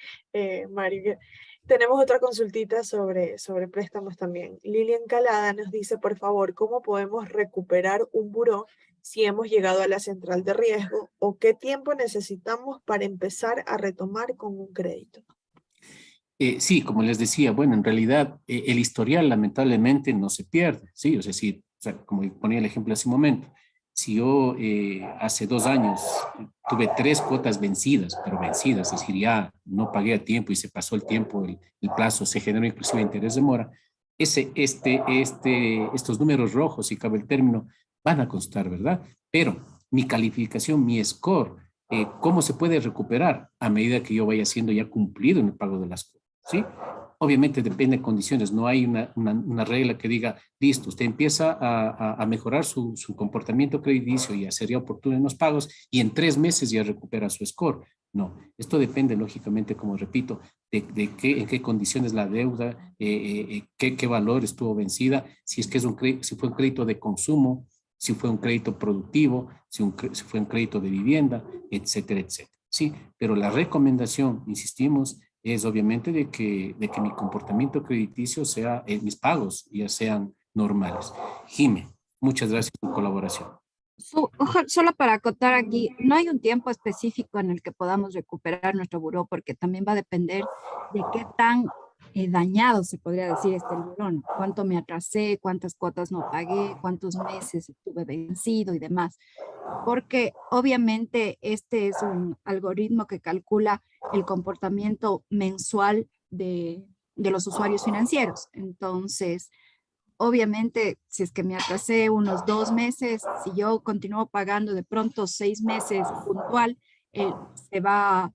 Mario. Tenemos otra consultita sobre préstamos también. Lilian Calada nos dice, por favor, ¿cómo podemos recuperar un buró si hemos llegado a la central de riesgo o qué tiempo necesitamos para empezar a retomar con un crédito?
Sí, como les decía, bueno, en realidad el historial lamentablemente no se pierde, ¿sí? O sea, como ponía el ejemplo hace un momento, si yo hace 2 años tuve 3 cuotas vencidas, pero vencidas, es decir, ya no pagué a tiempo y se pasó el tiempo, el plazo, se generó inclusive interés de mora, estos números rojos, si cabe el término, van a constar, ¿verdad? Pero mi calificación, mi score, ¿cómo se puede recuperar? A medida que yo vaya siendo ya cumplido en el pago de las cuotas, ¿sí? Obviamente depende de condiciones, no hay una regla que diga, listo, usted empieza a mejorar su comportamiento crediticio y a ser ya oportuno en los pagos y en 3 meses ya recupera su score. No, esto depende lógicamente, como repito, en qué condiciones la deuda, qué valor estuvo vencida, si fue un crédito de consumo, si fue un crédito productivo, si fue un crédito de vivienda, etcétera, etcétera. Sí, pero la recomendación, insistimos, es obviamente de que mi comportamiento crediticio sea, mis pagos ya sean normales. Jime, muchas gracias por tu colaboración.
Solo para acotar aquí, no hay un tiempo específico en el que podamos recuperar nuestro buró, porque también va a depender de qué tan dañado se podría decir el buró, ¿no? Cuánto me atrasé, cuántas cuotas no pagué, cuántos meses estuve vencido y demás. Porque obviamente este es un algoritmo que calcula el comportamiento mensual de los usuarios financieros. Entonces, obviamente, si es que me atrasé unos 2 meses, si yo continúo pagando de pronto 6 meses puntual, se va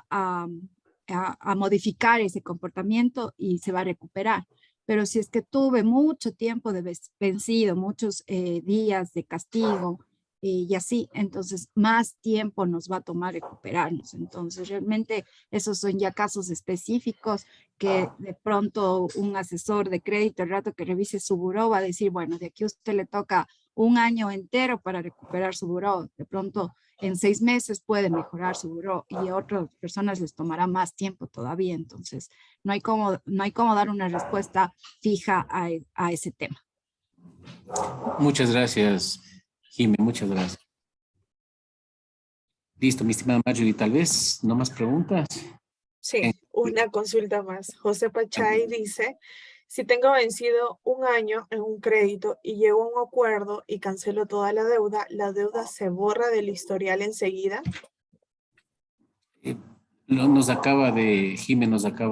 a modificar ese comportamiento y se va a recuperar. Pero si es que tuve mucho tiempo de vencido, muchos días de castigo y así, entonces más tiempo nos va a tomar recuperarnos. Entonces realmente esos son ya casos específicos que de pronto un asesor de crédito, el rato que revise su buró, va a decir, bueno, de aquí a usted le toca un año entero para recuperar su buró. De pronto en 6 meses puede mejorar su buró y a otras personas les tomará más tiempo todavía. Entonces no hay cómo dar una respuesta fija a ese tema.
Muchas gracias, Jimé, muchas gracias. Listo, mi estimada Marjorie, tal vez no más preguntas.
Sí, una consulta más. José Pachay dice, si tengo vencido un año en un crédito y llego a un acuerdo y cancelo toda la deuda se borra del historial enseguida.
Jimé nos acaba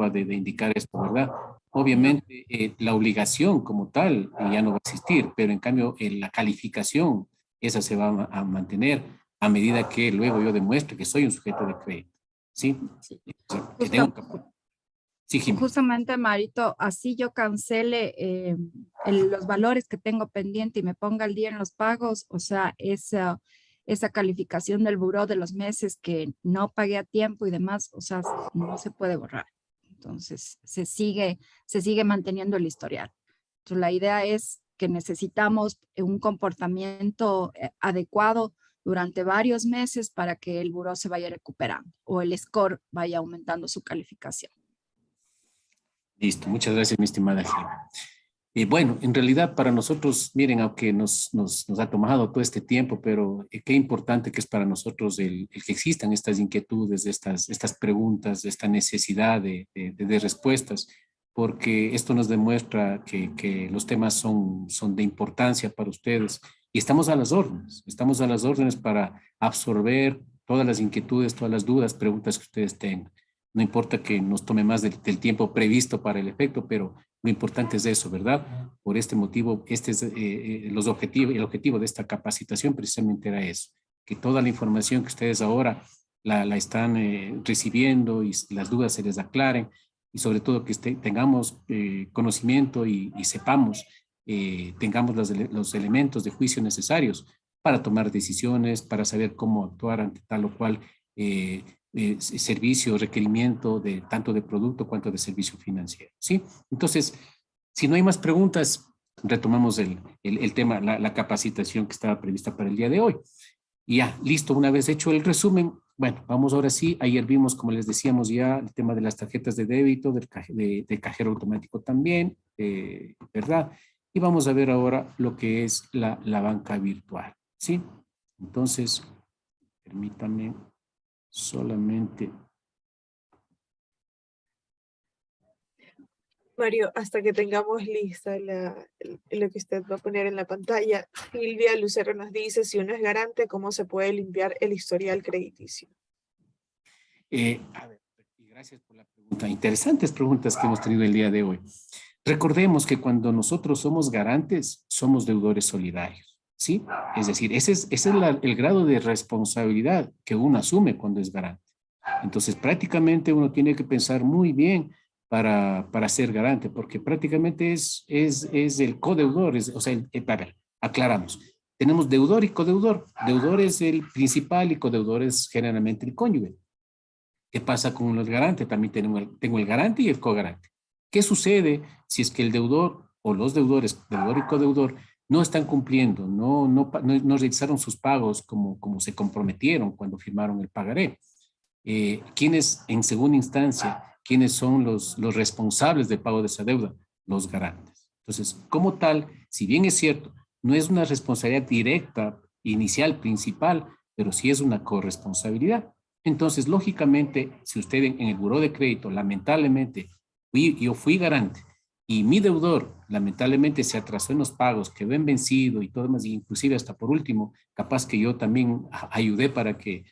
de indicar esto, ¿verdad? Obviamente, la obligación como tal ya no va a existir, pero en cambio la calificación, esa se va a mantener a medida que luego yo demuestre que soy un sujeto de crédito. ¿Sí?
Sí.
Que tengo Sí, Jimé.
Justamente, Marito, así yo cancele los valores que tengo pendiente y me ponga al día en los pagos, o sea, esa calificación del buró de los meses que no pagué a tiempo y demás, o sea, no se puede borrar. Entonces, se sigue manteniendo el historial. Entonces, la idea es que necesitamos un comportamiento adecuado durante varios meses para que el buró se vaya recuperando o el score vaya aumentando su calificación.
Listo, muchas gracias, mi estimada Gina. Bueno, en realidad para nosotros, miren, aunque nos ha tomado todo este tiempo, pero qué importante que es para nosotros el que existan estas inquietudes, estas preguntas, esta necesidad de respuestas, porque esto nos demuestra que los temas son de importancia para ustedes y estamos a las órdenes para absorber todas las inquietudes, todas las dudas, preguntas que ustedes tengan. No importa que nos tome más del tiempo previsto para el efecto, pero lo importante es eso, ¿verdad? Por este motivo, este es el objetivo de esta capacitación precisamente era eso, que toda la información que ustedes ahora la están recibiendo y las dudas se les aclaren y sobre todo que tengamos conocimiento y sepamos, tengamos los elementos de juicio necesarios para tomar decisiones, para saber cómo actuar ante tal o cual servicio, requerimiento tanto de producto cuanto de servicio financiero, ¿sí? Entonces, si no hay más preguntas, retomamos el tema, la capacitación que estaba prevista para el día de hoy. Y ya, listo, una vez hecho el resumen, bueno, vamos ahora sí, ayer vimos, como les decíamos ya, el tema de las tarjetas de débito, del cajero automático también, ¿verdad? Y vamos a ver ahora lo que es la banca virtual, ¿sí? Entonces, permítanme solamente.
Mario, hasta que tengamos lista lo que usted va a poner en la pantalla, Silvia Lucero nos dice, si uno es garante, ¿cómo se puede limpiar el historial crediticio?
A ver, y gracias por la pregunta. Interesantes preguntas que hemos tenido el día de hoy. Recordemos que cuando nosotros somos garantes, somos deudores solidarios, ¿sí? Es decir, ese es el grado de responsabilidad que uno asume cuando es garante. Entonces, prácticamente uno tiene que pensar muy bien para ser garante, porque prácticamente es el codeudor, o sea, a ver, aclaramos. Tenemos deudor y codeudor. Deudor es el principal y codeudor es generalmente el cónyuge. ¿Qué pasa con los garantes? También tengo el garante y el cogarante. ¿Qué sucede si es que el deudor o los deudores, deudor y codeudor, no están cumpliendo, no realizaron sus pagos como se comprometieron cuando firmaron el pagaré? ¿Quiénes en segunda instancia, quiénes son los responsables del pago de esa deuda? Los garantes. Entonces, como tal, si bien es cierto, no es una responsabilidad directa, inicial, principal, pero sí es una corresponsabilidad. Entonces, lógicamente, si usted en el buró de crédito, lamentablemente, yo fui garante y mi deudor, lamentablemente, se atrasó en los pagos, quedó en vencido y todo más, inclusive hasta por último, capaz que yo también ayudé para que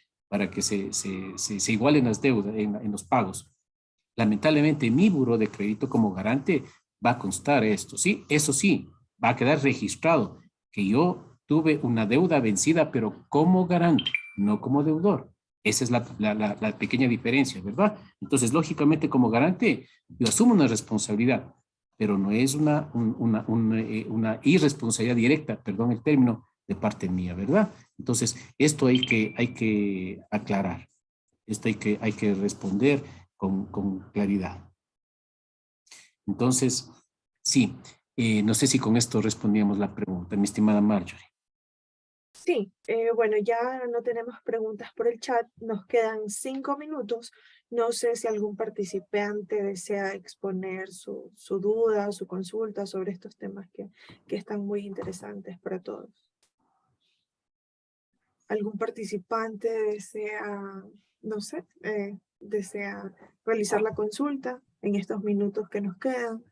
se igualen las deudas en los pagos. Lamentablemente, mi buró de crédito como garante va a constar esto, ¿sí? Eso sí, va a quedar registrado que yo tuve una deuda vencida, pero como garante, no como deudor. Esa es la pequeña diferencia, ¿verdad? Entonces, lógicamente, como garante, yo asumo una responsabilidad, pero no es una irresponsabilidad directa, perdón el término, de parte mía, ¿verdad? Entonces, esto hay que aclarar, esto hay que responder con claridad. Entonces, sí, no sé si con esto respondíamos la pregunta, mi estimada Marjorie.
Sí, bueno, ya no tenemos preguntas por el chat, nos quedan 5 minutos. No sé si algún participante desea exponer su duda, su consulta sobre estos temas que están muy interesantes para todos. ¿Algún participante desea, no sé, desea realizar la consulta en estos minutos que nos quedan?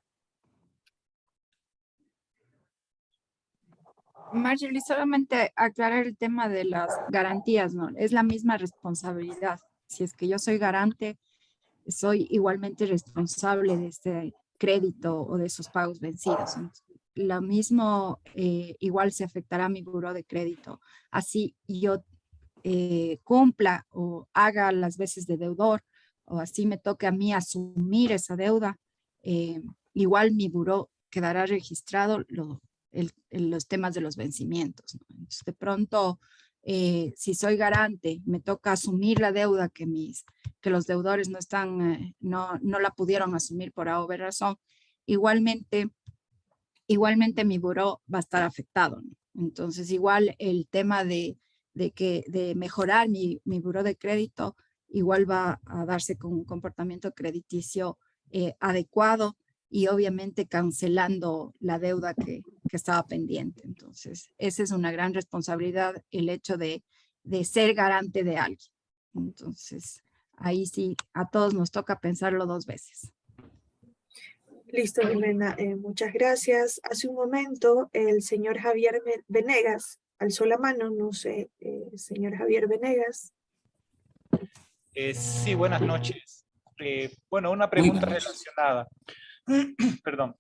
Marjorie, solamente aclarar el tema de las garantías, ¿no? Es la misma responsabilidad. Si es que yo soy garante, soy igualmente responsable de este crédito o de esos pagos vencidos. Entonces, lo mismo igual se afectará a mi buró de crédito. Así yo cumpla o haga las veces de deudor o así me toque a mí asumir esa deuda, igual mi buró quedará registrado los temas de los vencimientos, ¿no? Entonces, de pronto, si soy garante, me toca asumir la deuda que los deudores no la pudieron asumir por A o B razón, igualmente mi buró va a estar afectado, ¿no? Entonces, igual el tema de mejorar mi buró de crédito, igual va a darse con un comportamiento crediticio adecuado y obviamente cancelando la deuda que estaba pendiente. Entonces, esa es una gran responsabilidad, el hecho de ser garante de alguien. Entonces, ahí sí, a todos nos toca pensarlo 2 veces.
Listo, Jimena, muchas gracias. Hace un momento el señor Javier Venegas alzó la mano, no sé, señor Javier Venegas.
Sí, buenas noches. Bueno, una pregunta relacionada. Perdón.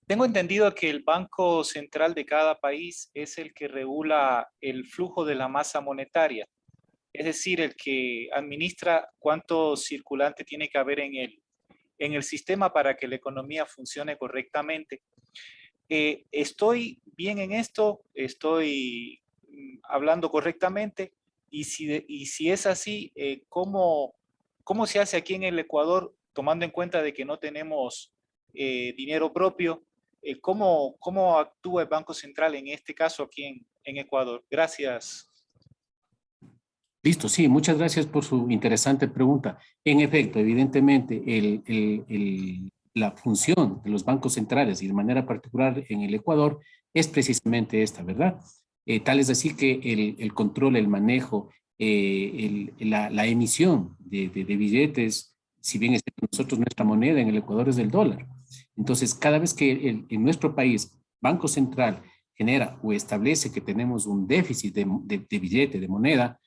Tengo entendido que el Banco Central de cada país es el que regula el flujo de la masa monetaria, es decir, el que administra cuánto circulante tiene que haber en el sistema para que la economía funcione correctamente. ¿Estoy bien en esto? ¿Estoy hablando correctamente? Y si es así, ¿cómo se hace aquí en el Ecuador, tomando en cuenta de que no tenemos dinero propio? ¿Cómo actúa el Banco Central en este caso aquí en Ecuador? Gracias.
Listo, sí, muchas gracias por su interesante pregunta. En efecto, evidentemente, la función de los bancos centrales y de manera particular en el Ecuador es precisamente esta, ¿verdad? Tal es así que el control, el manejo, la emisión de billetes, si bien es nosotros nuestra moneda en el Ecuador es el dólar. Entonces, cada vez que en nuestro país, Banco Central genera o establece que tenemos un déficit de billete, de moneda,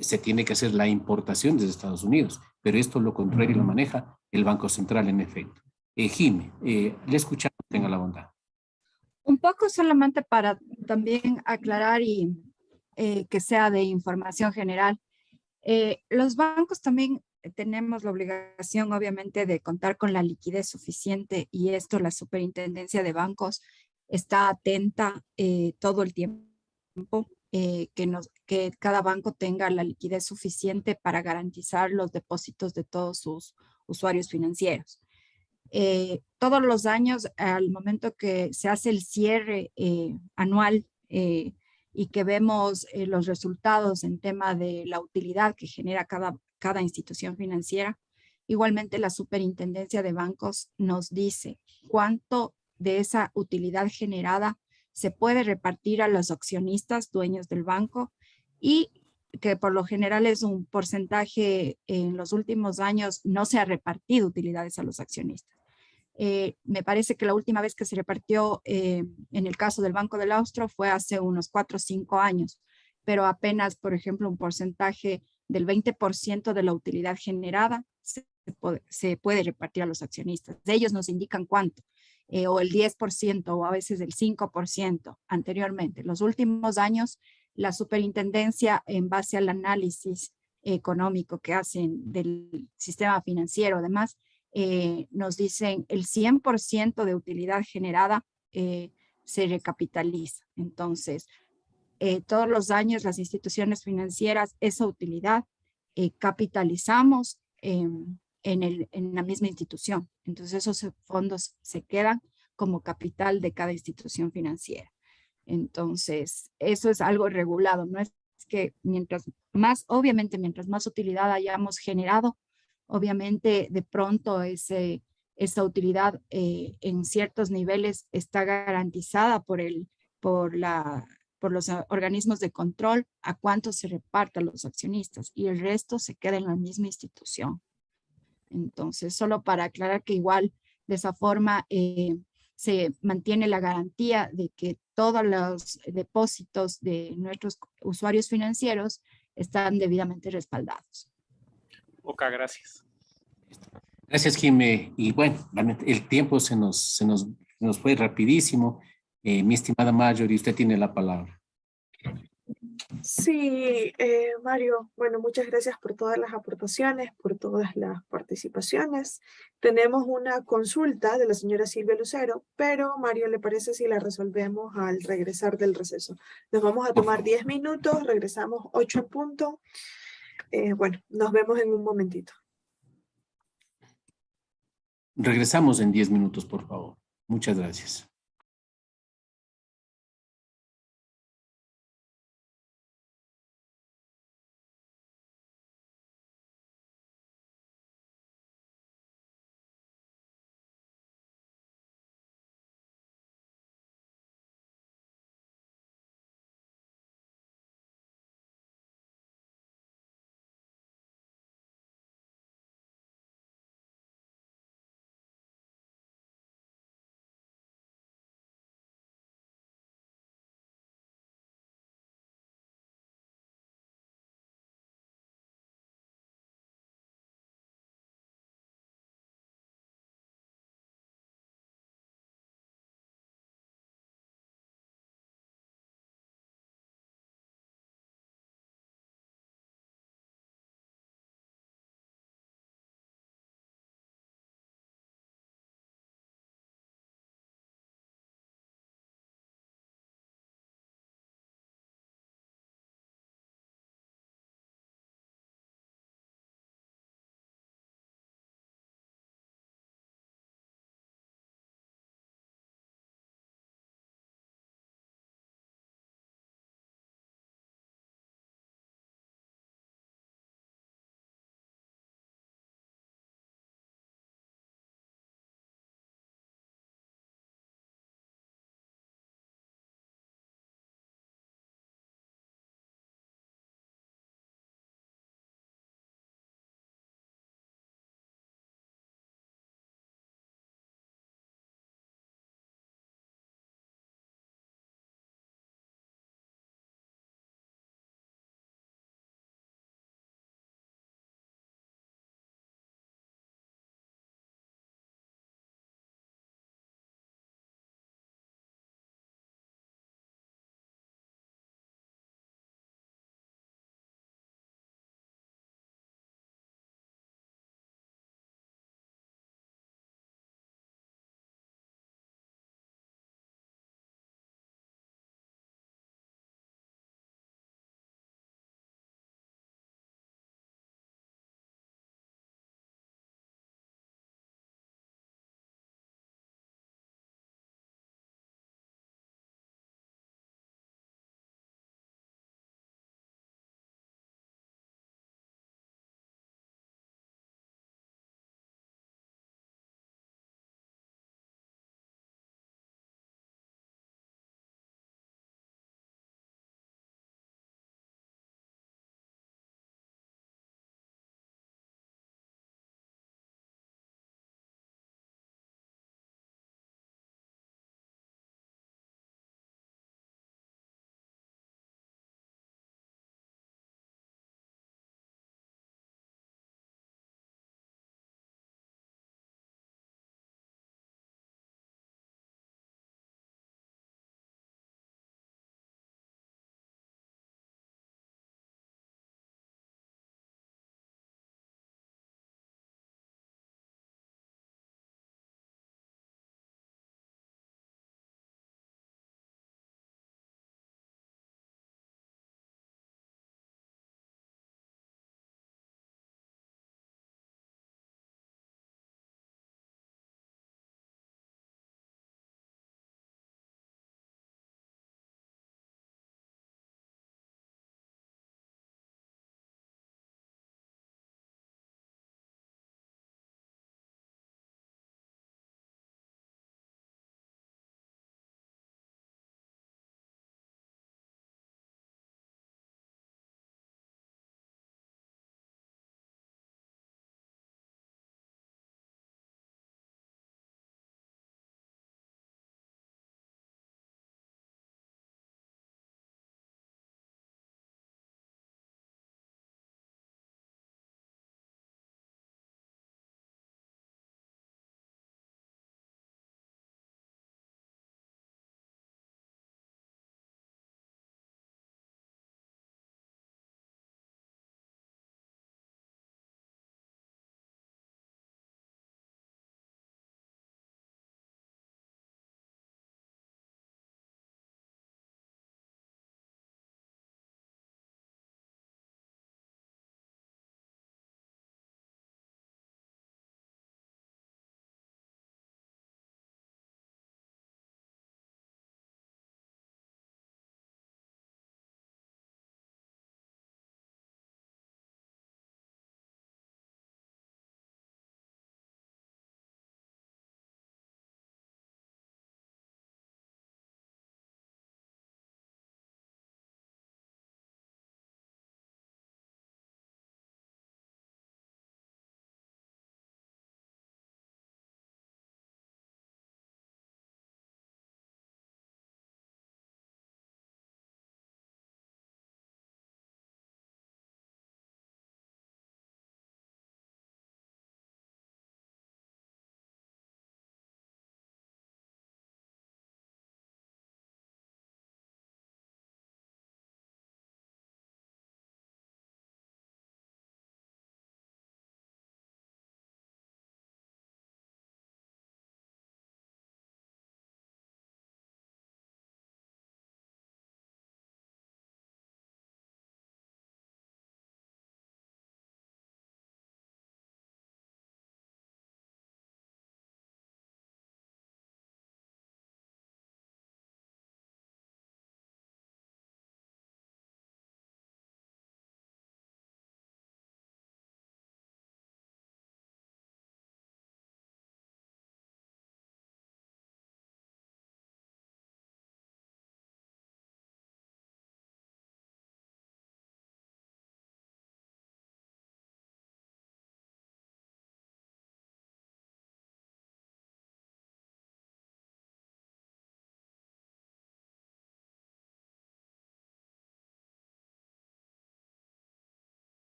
se tiene que hacer la importación desde Estados Unidos, pero esto lo controla y lo maneja el Banco Central en efecto. Jimé, le escuchamos, tenga la bondad.
Un poco solamente para también aclarar y que sea de información general. Los bancos también tenemos la obligación, obviamente, de contar con la liquidez suficiente y esto la Superintendencia de Bancos está atenta todo el tiempo. Que cada banco tenga la liquidez suficiente para garantizar los depósitos de todos sus usuarios financieros. Todos los años, al momento que se hace el cierre anual y que vemos los resultados en tema de la utilidad que genera cada institución financiera, igualmente la Superintendencia de Bancos nos dice cuánto de esa utilidad generada se puede repartir a los accionistas dueños del banco y que por lo general es un porcentaje en los últimos años no se ha repartido utilidades a los accionistas. Me parece que la última vez que se repartió en el caso del Banco del Austro fue hace unos 4 o 5 años, pero apenas, por ejemplo, un porcentaje del 20% de la utilidad generada se puede repartir a los accionistas. Ellos nos indican cuánto. O el 10% o a veces el 5% anteriormente. Los últimos años, la superintendencia, en base al análisis económico que hacen del sistema financiero, además, nos dicen el 100% de utilidad generada se recapitaliza. Entonces, todos los años las instituciones financieras, esa utilidad capitalizamos en la misma institución. Entonces esos fondos se quedan como capital de cada institución financiera. Entonces eso es algo regulado. No es que mientras más, obviamente mientras más utilidad hayamos generado, obviamente de pronto esa utilidad en ciertos niveles está garantizada por los organismos de control a cuánto se repartan los accionistas y el resto se queda en la misma institución. Entonces, solo para aclarar que igual de esa forma se mantiene la garantía de que todos los depósitos de nuestros usuarios financieros están debidamente respaldados.
Ok, gracias.
Gracias, Jimé. Y bueno, el tiempo se nos fue rapidísimo. Mi estimada Marjorie, usted tiene la palabra.
Sí, Mario, bueno, muchas gracias por todas las aportaciones, por todas las participaciones. Tenemos una consulta de la señora Silvia Lucero, pero Mario, ¿le parece si la resolvemos al regresar del receso? Nos vamos a tomar 10 minutos, regresamos 8 en punto. Bueno, nos vemos en un momentito.
Regresamos en 10 minutos, por favor. Muchas gracias.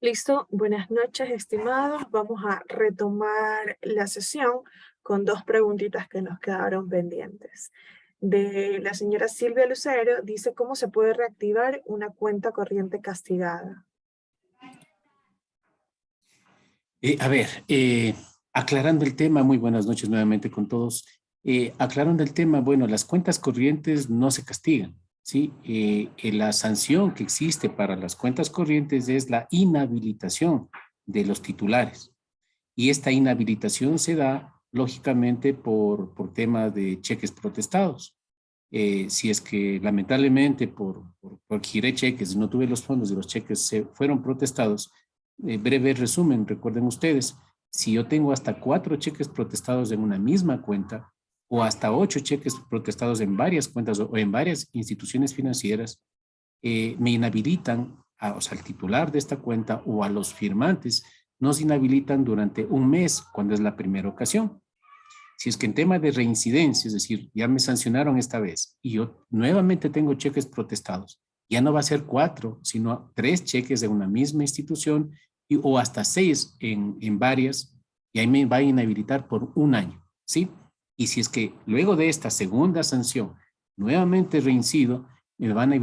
Listo, buenas noches, estimados. Vamos a retomar la sesión con dos preguntitas que nos quedaron pendientes. De la señora Silvia Lucero, dice cómo se puede reactivar una cuenta corriente castigada.
Aclarando el tema, muy buenas noches nuevamente con todos. Aclarando el tema, bueno, las cuentas corrientes no se castigan, ¿sí? La sanción que existe para las cuentas corrientes es la inhabilitación de los titulares. Y esta inhabilitación se da, lógicamente, por temas de cheques protestados. Si es que lamentablemente por giré cheques, no tuve los fondos y los cheques se fueron protestados, breve resumen, recuerden ustedes, si yo tengo hasta 4 cheques protestados en una misma cuenta o hasta 8 cheques protestados en varias cuentas o en varias instituciones financieras, me inhabilitan, o sea, al titular de esta cuenta o a los firmantes, nos inhabilitan durante un mes cuando es la primera ocasión. Si es que en tema de reincidencia, es decir, ya me sancionaron esta vez y yo nuevamente tengo cheques protestados, ya no va a ser 4, sino 3 cheques de una misma institución o hasta 6 en varias, y ahí me va a inhabilitar por un año, ¿sí? Y si es que luego de esta segunda sanción nuevamente reincido, me van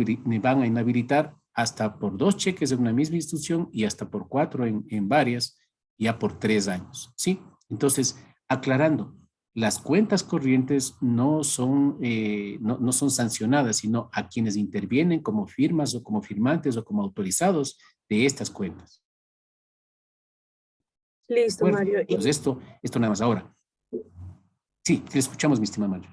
a inhabilitar hasta por 2 cheques de una misma institución y hasta por 4 en varias, ya por 3 años, ¿sí? Entonces, aclarando, las cuentas corrientes no son sancionadas, sino a quienes intervienen como firmas o como firmantes o como autorizados de estas cuentas. ¿De
Listo,
acuerdo?
Mario. Y
Entonces, esto nada más ahora. Sí, le escuchamos, mi estimada Mario.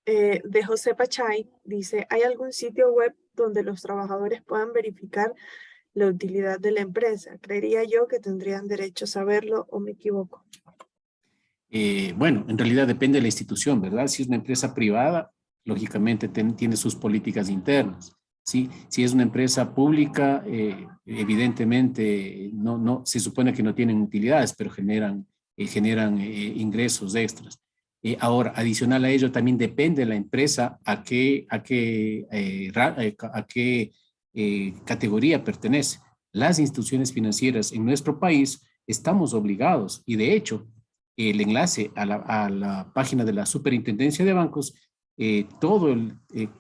de José Pachay, dice, ¿hay algún sitio web donde los trabajadores puedan verificar la utilidad de la empresa? Creería yo que tendrían derecho a saberlo, ¿o me equivoco?
Bueno, en realidad depende de la institución, ¿verdad? Si es una empresa privada, lógicamente tiene sus políticas internas, ¿sí? Si es una empresa pública, evidentemente se supone que no tienen utilidades, pero generan ingresos extras. Ahora, adicional a ello, también depende de la empresa a qué categoría pertenece. Las instituciones financieras en nuestro país estamos obligados, y de hecho, el enlace a la página de la Superintendencia de Bancos,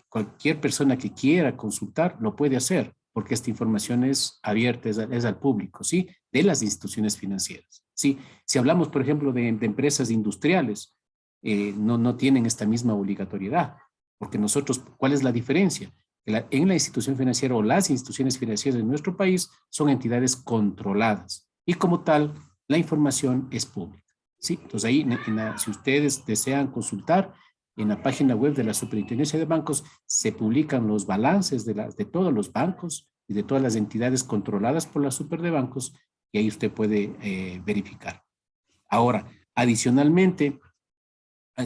cualquier persona que quiera consultar lo puede hacer, porque esta información es abierta, es al público, ¿sí? De las instituciones financieras, ¿sí? Si hablamos, por ejemplo, de empresas industriales, no tienen esta misma obligatoriedad, porque nosotros, ¿cuál es la diferencia? En la institución financiera o las instituciones financieras de nuestro país son entidades controladas y como tal, la información es pública. Sí, entonces ahí, si ustedes desean consultar, en la página web de la Superintendencia de Bancos se publican los balances de todos los bancos y de todas las entidades controladas por la Super de Bancos, y ahí usted puede verificar. Ahora, adicionalmente,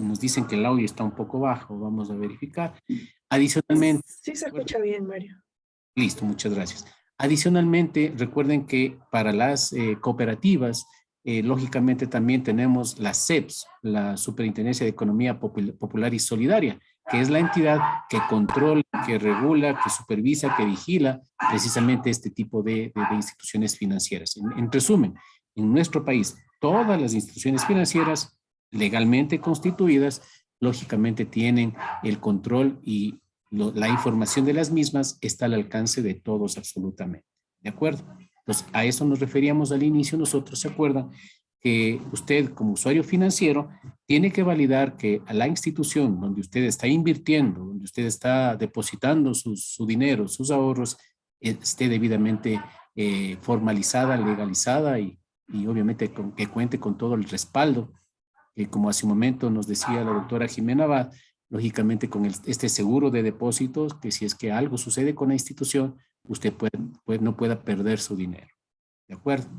nos dicen que el audio está un poco bajo, vamos a verificar. Adicionalmente.
Sí, se escucha bien, Mario.
Listo, muchas gracias. Adicionalmente, recuerden que para las cooperativas, lógicamente también tenemos la SEPS, la Superintendencia de Economía Popular y Solidaria, que es la entidad que controla, que regula, que supervisa, que vigila precisamente este tipo de instituciones financieras. En resumen, en nuestro país, todas las instituciones financieras legalmente constituidas, lógicamente tienen el control y la información de las mismas está al alcance de todos absolutamente. ¿De acuerdo? Entonces, a eso nos referíamos al inicio. Nosotros, ¿se acuerdan? Que usted como usuario financiero tiene que validar que a la institución donde usted está invirtiendo, donde usted está depositando su dinero, sus ahorros, esté debidamente formalizada, legalizada y obviamente que cuente con todo el respaldo, como hace un momento nos decía la doctora Jimena Abad, lógicamente con este seguro de depósitos, que si es que algo sucede con la institución, usted no pueda perder su dinero. ¿De acuerdo?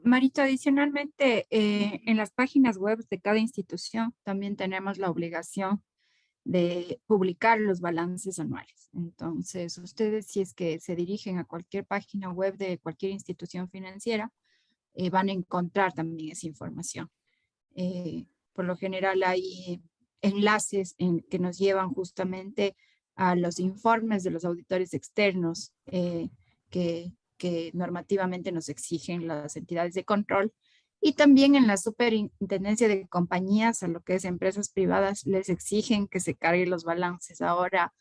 Marito, adicionalmente, en las páginas web de cada institución también tenemos la obligación de publicar los balances anuales. Entonces, ustedes si es que se dirigen a cualquier página web de cualquier institución financiera, van a encontrar también esa información. Por lo general hay enlaces que nos llevan justamente a los informes de los auditores externos que que normativamente nos exigen las entidades de control. Y también en la superintendencia de compañías, a lo que es empresas privadas, les exigen que se carguen los balances. Ahora,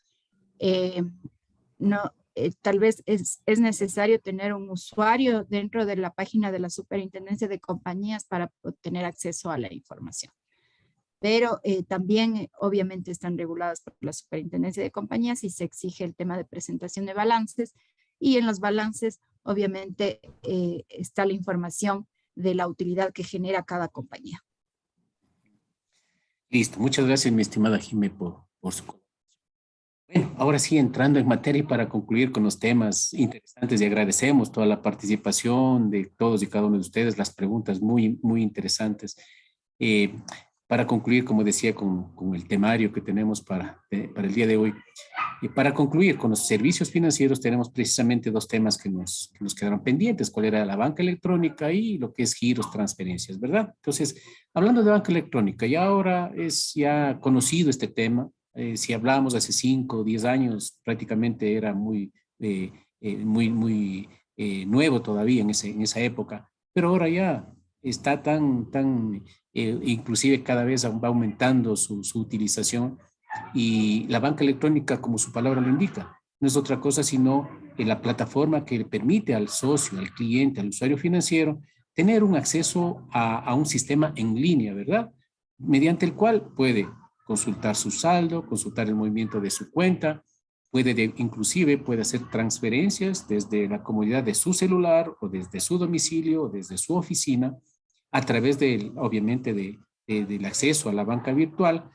tal vez es necesario tener un usuario dentro de la página de la superintendencia de compañías para obtener acceso a la información. Pero también obviamente están reguladas por la superintendencia de compañías y se exige el tema de presentación de balances. Y en los balances, obviamente, está la información de la utilidad que genera cada compañía.
Listo, muchas gracias, mi estimada Jimé, por su colaboración. Bueno, ahora sí, entrando en materia y para concluir con los temas interesantes, y agradecemos toda la participación de todos y cada uno de ustedes, las preguntas muy, muy interesantes. Para concluir, como decía, con el temario que tenemos para el día de hoy, y para concluir con los servicios financieros, tenemos precisamente dos temas que nos quedaron pendientes, cuál era la banca electrónica y lo que es giros, transferencias, ¿verdad? Entonces, hablando de banca electrónica, y ahora es ya conocido este tema. Si hablábamos hace 5 o 10 años, prácticamente era muy nuevo todavía en esa época, pero ahora ya está inclusive cada vez va aumentando su utilización, y la banca electrónica, como su palabra lo indica, no es otra cosa sino la plataforma que le permite al socio, al cliente, al usuario financiero, tener un acceso a un sistema en línea, ¿verdad? Mediante el cual puede consultar su saldo, consultar el movimiento de su cuenta, inclusive puede hacer transferencias desde la comodidad de su celular o desde su domicilio o desde su oficina, a través obviamente del acceso a la banca virtual,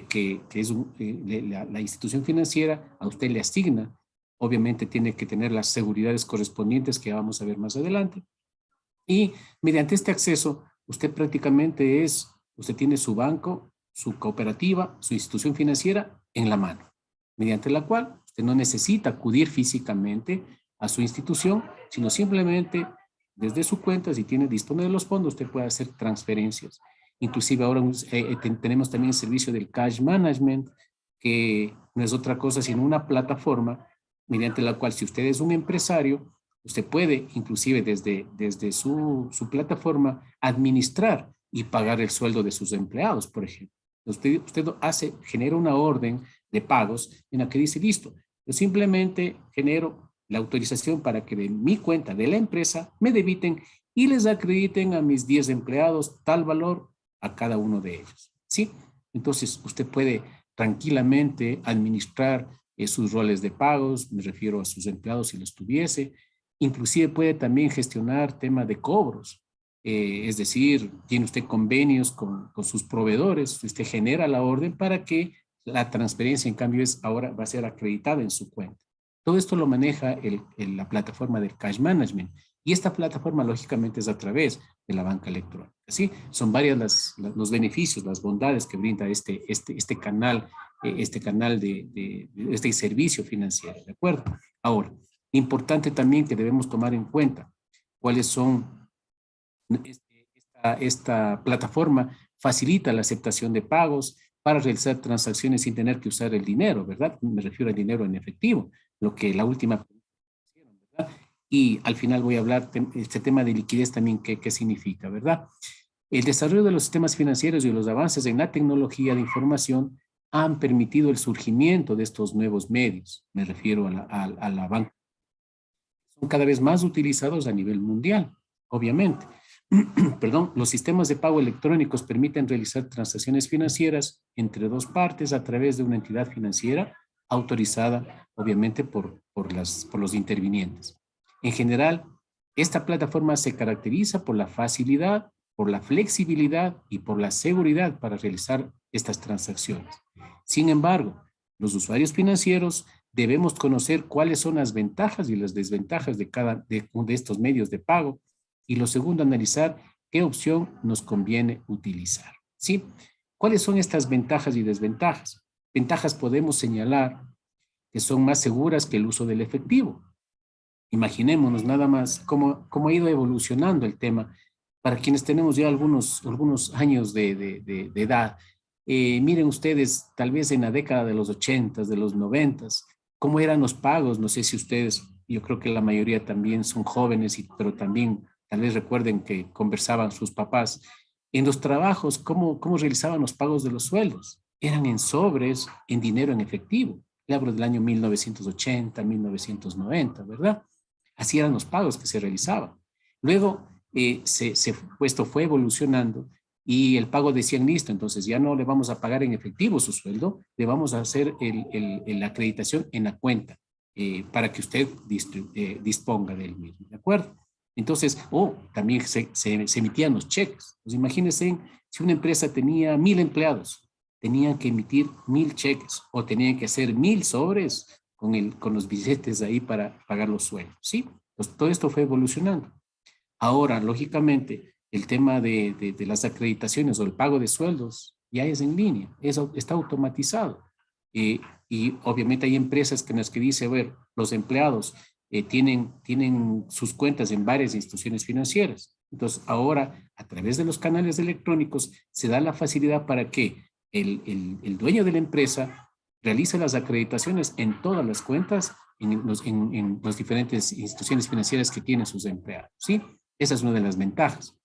que es la institución financiera a usted le asigna. Obviamente tiene que tener las seguridades correspondientes que vamos a ver más adelante. Y mediante este acceso, usted tiene su banco, su cooperativa, su institución financiera en la mano, mediante la cual usted no necesita acudir físicamente a su institución, sino simplemente desde su cuenta, si dispone de los fondos, usted puede hacer transferencias. Inclusive ahora tenemos también el servicio del cash management, que no es otra cosa sino una plataforma mediante la cual, si usted es un empresario, usted puede inclusive desde su plataforma administrar y pagar el sueldo de sus empleados, por ejemplo. Usted genera una orden de pagos en la que dice, listo, yo simplemente genero la autorización para que de mi cuenta de la empresa me debiten y les acrediten a mis 10 empleados tal valor a cada uno de ellos, ¿sí? Entonces, usted puede tranquilamente administrar sus roles de pagos, me refiero a sus empleados si los tuviese. Inclusive puede también gestionar tema de cobros, es decir, tiene usted convenios con sus proveedores, usted genera la orden para que la transferencia, en cambio, ahora va a ser acreditada en su cuenta. Todo esto lo maneja la plataforma del cash management, y esta plataforma lógicamente es a través de la banca electrónica, ¿sí? Son varias los beneficios, las bondades que brinda este canal de este servicio financiero, ¿de acuerdo? Ahora, importante también que debemos tomar en cuenta cuáles son. Esta plataforma facilita la aceptación de pagos para realizar transacciones sin tener que usar el dinero, ¿verdad? Me refiero al dinero en efectivo, lo que la última, ¿verdad? Y al final voy a hablar de este tema de liquidez también, qué significa, ¿verdad? El desarrollo de los sistemas financieros y los avances en la tecnología de información han permitido el surgimiento de estos nuevos medios. Me refiero a la banca. Son cada vez más utilizados a nivel mundial, obviamente. Perdón, los sistemas de pago electrónicos permiten realizar transacciones financieras entre dos partes a través de una entidad financiera autorizada, obviamente, por los intervinientes. En general, esta plataforma se caracteriza por la facilidad, por la flexibilidad y por la seguridad para realizar estas transacciones. Sin embargo, los usuarios financieros debemos conocer cuáles son las ventajas y las desventajas de estos medios de pago. Y lo segundo, analizar qué opción nos conviene utilizar, ¿sí? ¿Cuáles son estas ventajas y desventajas? Ventajas podemos señalar que son más seguras que el uso del efectivo. Imaginémonos nada más cómo ha ido evolucionando el tema. Para quienes tenemos ya algunos años de edad, miren ustedes, tal vez en la década de los 80s, de los 90s, cómo eran los pagos. No sé si ustedes yo creo que la mayoría también son jóvenes, pero también tal vez recuerden que conversaban sus papás. En los trabajos, ¿cómo realizaban los pagos de los sueldos? Eran en sobres, en dinero en efectivo. Le hablo del año 1980, 1990, ¿verdad? Así eran los pagos que se realizaban. Luego, esto fue evolucionando y el pago decían, listo, entonces ya no le vamos a pagar en efectivo su sueldo, le vamos a hacer la acreditación en la cuenta para que usted disponga de él mismo, ¿de acuerdo? Entonces, también se emitían los cheques. Pues imagínense, si una empresa tenía 1000 empleados, tenían que emitir 1000 cheques o tenían que hacer 1000 sobres con los billetes ahí para pagar los sueldos, ¿sí? Pues todo esto fue evolucionando. Ahora, lógicamente, el tema de las acreditaciones o el pago de sueldos ya es en línea, eso está automatizado. Y obviamente hay empresas que nos que dice, a ver, los empleados tienen sus cuentas en varias instituciones financieras. Entonces, ahora, a través de los canales electrónicos, se da la facilidad para que el dueño de la empresa realice las acreditaciones en todas las cuentas, en las diferentes instituciones financieras que tienen sus empleados, ¿sí? Esa es una de las ventajas.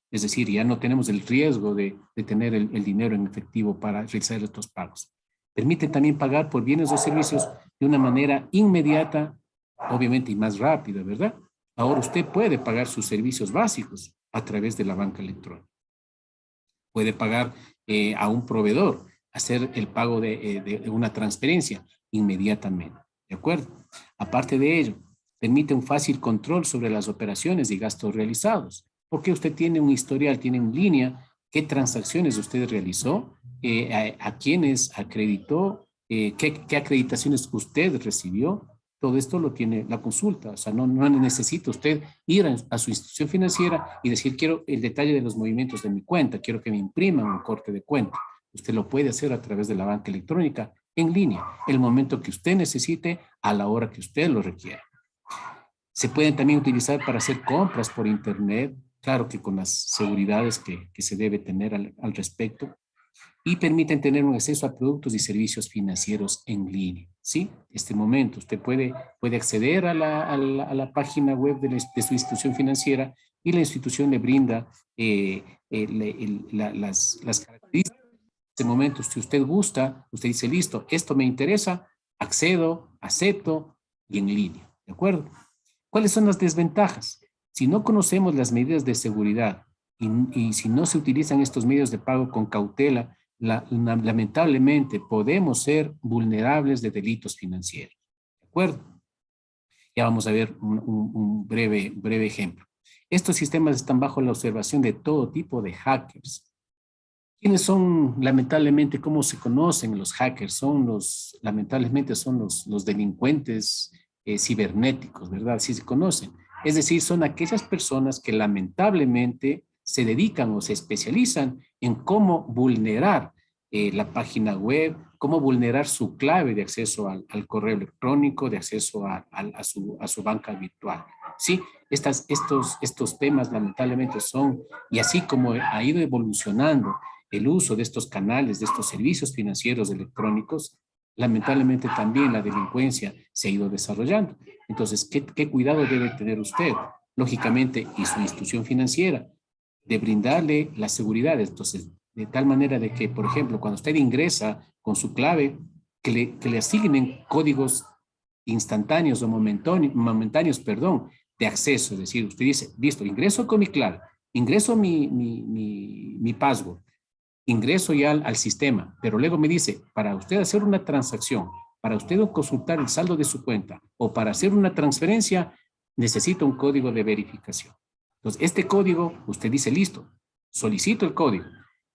Es decir, ya no tenemos el riesgo de tener el dinero en efectivo para realizar estos pagos. Permite también pagar por bienes o servicios de una manera inmediata, obviamente, y más rápida, ¿verdad? Ahora usted puede pagar sus servicios básicos a través de la banca electrónica. Puede pagar a un proveedor, hacer el pago de una transferencia inmediatamente, ¿de acuerdo? Aparte de ello, permite un fácil control sobre las operaciones y gastos realizados, porque usted tiene un historial, tiene en línea qué transacciones usted realizó, a quiénes acreditó, qué acreditaciones usted recibió. Todo esto lo tiene la consulta, o sea, no necesita usted ir a su institución financiera y decir, quiero el detalle de los movimientos de mi cuenta, quiero que me impriman un corte de cuenta. Usted lo puede hacer a través de la banca electrónica en línea, el momento que usted necesite, a la hora que usted lo requiera. Se pueden también utilizar para hacer compras por internet, claro que con las seguridades que se debe tener al respecto, y permiten tener un acceso a productos y servicios financieros en línea, ¿sí? Este momento usted puede acceder a la página web de su institución financiera y la institución le brinda las características. En este momento, si usted gusta, usted dice, listo, esto me interesa, accedo, acepto y en línea, ¿de acuerdo? ¿Cuáles son las desventajas? Si no conocemos las medidas de seguridad y si no se utilizan estos medios de pago con cautela, lamentablemente podemos ser vulnerables de delitos financieros. ¿De acuerdo? Ya vamos a ver un breve ejemplo. Estos sistemas están bajo la observación de todo tipo de hackers. ¿Quiénes son, lamentablemente, cómo se conocen los hackers? Lamentablemente son los delincuentes cibernéticos, ¿verdad? Sí se conocen. Es decir, son aquellas personas que lamentablemente se dedican o se especializan en cómo vulnerar la página web, cómo vulnerar su clave de acceso al correo electrónico, de acceso a su banca virtual. Sí, estos temas lamentablemente son, y así como ha ido evolucionando el uso de estos canales, de estos servicios financieros electrónicos, lamentablemente también la delincuencia se ha ido desarrollando. Entonces, ¿qué cuidado debe tener usted? Lógicamente, y su institución financiera, de brindarle la seguridad. Entonces, de tal manera de que, por ejemplo, cuando usted ingresa con su clave, que le asignen códigos instantáneos o momentáneos, de acceso. Es decir, usted dice, listo, ingreso con mi clave, ingreso mi password, ingreso ya al sistema, pero luego me dice, para usted hacer una transacción, para usted consultar el saldo de su cuenta o para hacer una transferencia, necesita un código de verificación. Entonces, este código, usted dice, listo, solicito el código.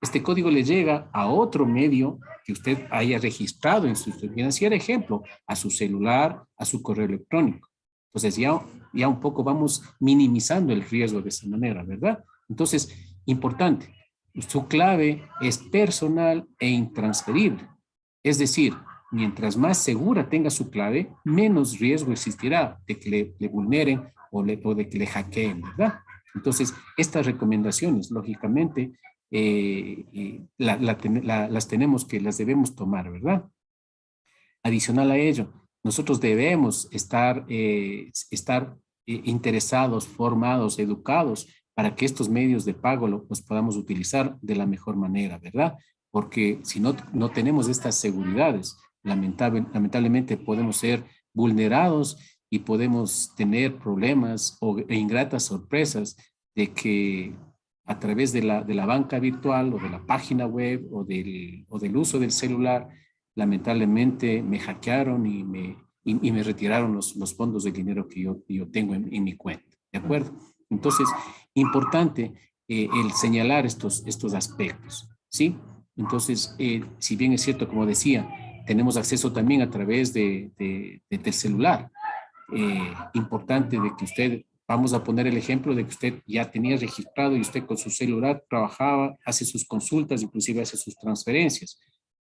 Este código le llega a otro medio que usted haya registrado en su institución financiera, ejemplo, a su celular, a su correo electrónico. Entonces, ya un poco vamos minimizando el riesgo de esa manera, ¿verdad? Entonces, importante, su clave es personal e intransferible. Es decir, mientras más segura tenga su clave, menos riesgo existirá de que le vulneren o de que le hackeen, ¿verdad? Entonces, estas recomendaciones, lógicamente, las debemos tomar, ¿verdad? Adicional a ello, nosotros debemos estar interesados, formados, educados para que estos medios de pago los podamos utilizar de la mejor manera, ¿verdad? Porque si no tenemos estas seguridades, lamentablemente podemos ser vulnerados y podemos tener problemas e ingratas sorpresas de que a través de la banca virtual o de la página web o del uso del celular, lamentablemente me hackearon y me retiraron los fondos de dinero que yo tengo en mi cuenta, ¿de acuerdo? Entonces, importante el señalar estos aspectos, ¿sí? Entonces, si bien es cierto, como decía, tenemos acceso también a través del celular. Importante de que usted, vamos a poner el ejemplo de que usted ya tenía registrado y usted con su celular trabajaba, hace sus consultas, inclusive hace sus transferencias.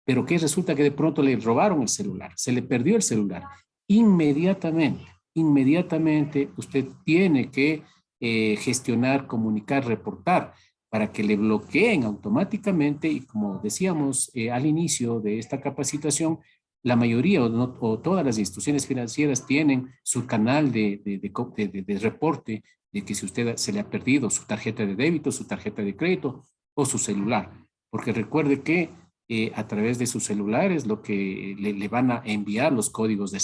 Pero que resulta que de pronto le robaron el celular, se le perdió el celular. Inmediatamente usted tiene que gestionar, comunicar, reportar para que le bloqueen automáticamente y como decíamos al inicio de esta capacitación, la mayoría o todas las instituciones financieras tienen su canal de reporte de que si usted se le ha perdido su tarjeta de débito, su tarjeta de crédito o su celular. Porque recuerde que a través de sus celulares lo que le van a enviar los códigos de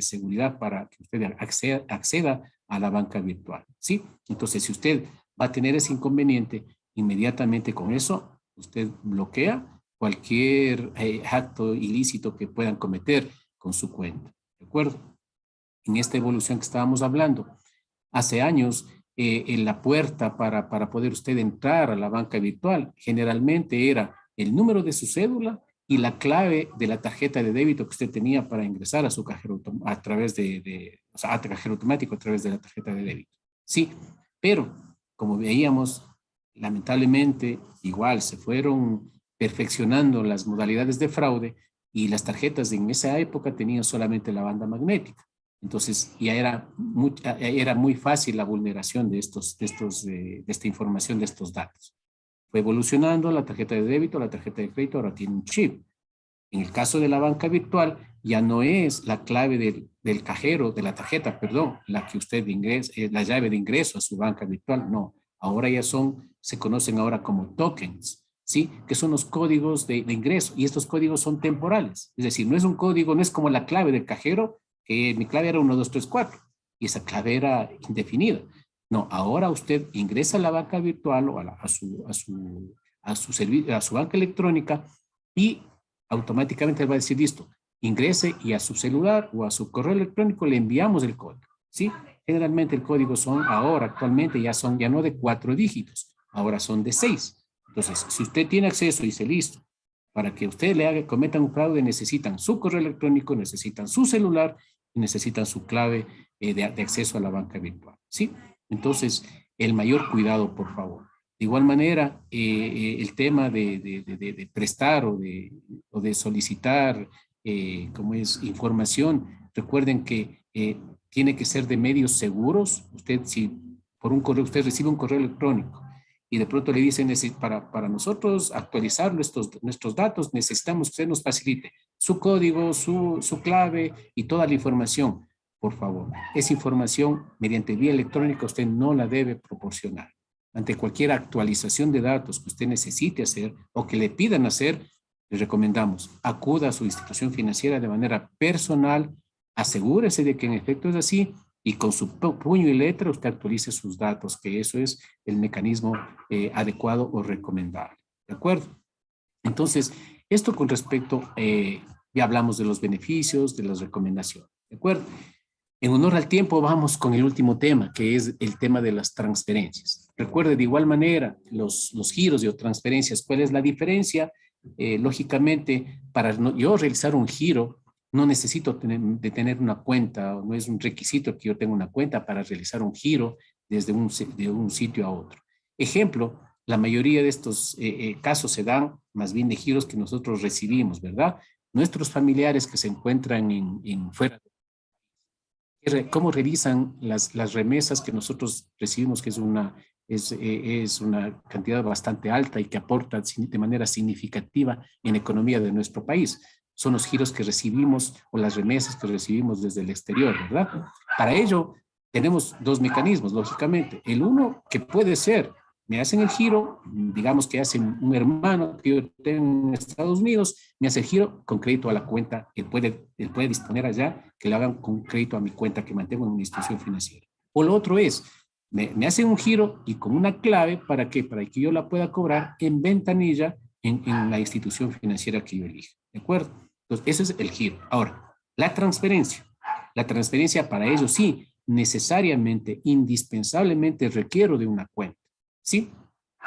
seguridad para que usted acceda a la banca virtual, ¿sí? Entonces, si usted va a tener ese inconveniente, inmediatamente con eso, usted bloquea cualquier acto ilícito que puedan cometer con su cuenta, ¿de acuerdo? En esta evolución que estábamos hablando, hace años, en la puerta para poder usted entrar a la banca virtual, generalmente era el número de su cédula y la clave de la tarjeta de débito que usted tenía para ingresar a su cajero a través o sea, a cajero automático a través de la tarjeta de débito. Sí, pero como veíamos, lamentablemente, igual se fueron perfeccionando las modalidades de fraude y las tarjetas en esa época tenían solamente la banda magnética. Entonces ya era muy fácil la vulneración de esta información, de estos datos. Fue evolucionando la tarjeta de débito, la tarjeta de crédito ahora tiene un chip. En el caso de la banca virtual, ya no es la clave del cajero, de la tarjeta, perdón, la que usted ingresa, la llave de ingreso a su banca virtual, no. Ahora ya se conocen ahora como tokens, ¿sí? Que son los códigos de ingreso y estos códigos son temporales. Es decir, no es un código, no es como la clave del cajero, que mi clave era 1, 2, 3, 4 y esa clave era indefinida. No, ahora usted ingresa a la banca virtual o a su banca electrónica y automáticamente va a decir, listo, ingrese y a su celular o a su correo electrónico le enviamos el código, ¿sí? Generalmente el código actualmente ya no de 4 dígitos, ahora son de 6. Entonces, si usted tiene acceso y dice, listo, para que usted cometa un fraude necesitan su correo electrónico, necesitan su celular y necesitan su clave de acceso a la banca virtual, ¿sí? Entonces, el mayor cuidado, por favor. De igual manera, el tema de prestar o de solicitar información, recuerden que tiene que ser de medios seguros. Si por un correo usted recibe un correo electrónico y de pronto le dicen, para nosotros actualizar nuestros datos, necesitamos que usted nos facilite su código, su clave y toda la información. Por favor, esa información mediante vía electrónica usted no la debe proporcionar. Ante cualquier actualización de datos que usted necesite hacer o que le pidan hacer, les recomendamos, acuda a su institución financiera de manera personal, asegúrese de que en efecto es así y con su puño y letra usted actualice sus datos, que eso es el mecanismo adecuado o recomendable. ¿De acuerdo? Entonces, esto con respecto, ya hablamos de los beneficios, de las recomendaciones. ¿De acuerdo? En honor al tiempo, vamos con el último tema, que es el tema de las transferencias. Recuerde de igual manera los giros y transferencias. ¿Cuál es la diferencia? Lógicamente, para yo realizar un giro, no necesito de tener una cuenta, no es un requisito que yo tenga una cuenta para realizar un giro desde de un sitio a otro. Ejemplo, la mayoría de estos casos se dan más bien de giros que nosotros recibimos, ¿verdad? Nuestros familiares que se encuentran fuera. ¿Cómo revisan las remesas que nosotros recibimos, que es una cantidad bastante alta y que aporta de manera significativa en la economía de nuestro país? son los giros que recibimos o las remesas que recibimos desde el exterior, ¿verdad? Para ello, tenemos dos mecanismos, lógicamente. El uno, que puede ser, me hacen el giro, digamos que hacen un hermano que yo tengo en Estados Unidos, me hace el giro con crédito a la cuenta, él puede disponer allá que le hagan con crédito a mi cuenta que mantengo en una institución financiera. O lo otro es, me hacen un giro y con una clave, ¿para qué? Para que yo la pueda cobrar en ventanilla en la institución financiera que yo elija, ¿de acuerdo? Entonces, ese es el giro. Ahora, la transferencia. La transferencia para ello sí, necesariamente, indispensablemente requiero de una cuenta, ¿sí?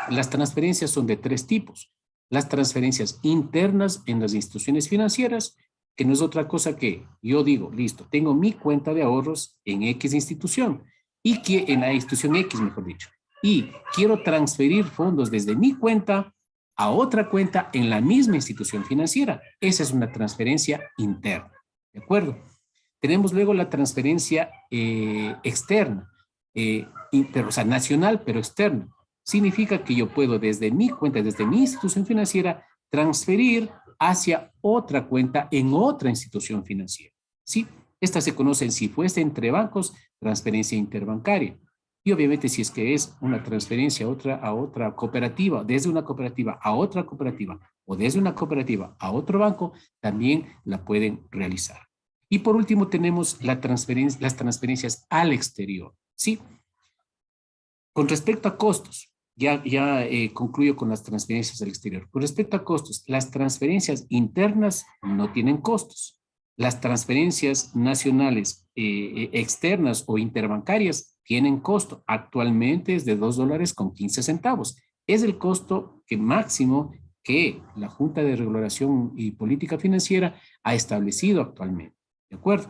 Las transferencias son de tres tipos. Las transferencias internas en las instituciones financieras, que no es otra cosa que yo digo, listo, tengo mi cuenta de ahorros en X institución, y que en la institución X, mejor dicho, y quiero transferir fondos desde mi cuenta a otra cuenta en la misma institución financiera. Esa es una transferencia interna, ¿de acuerdo? Tenemos luego la transferencia externa, o sea, nacional, pero externa. Significa que yo puedo desde mi cuenta, desde mi institución financiera, transferir hacia otra cuenta en otra institución financiera, ¿sí? Esta se conoce, si fuese entre bancos, transferencia interbancaria. Y obviamente si es que es una transferencia a otra cooperativa, desde una cooperativa a otra cooperativa o desde una cooperativa a otro banco, también la pueden realizar. Y por último tenemos las transferencias al exterior, ¿sí? Con respecto a costos, ya concluyo con las transferencias al exterior. Con respecto a costos, las transferencias internas no tienen costos. Las transferencias nacionales externas o interbancarias tienen costo. Actualmente es de $2.15. Es el costo máximo que la Junta de Regulación y Política Financiera ha establecido actualmente. ¿De acuerdo?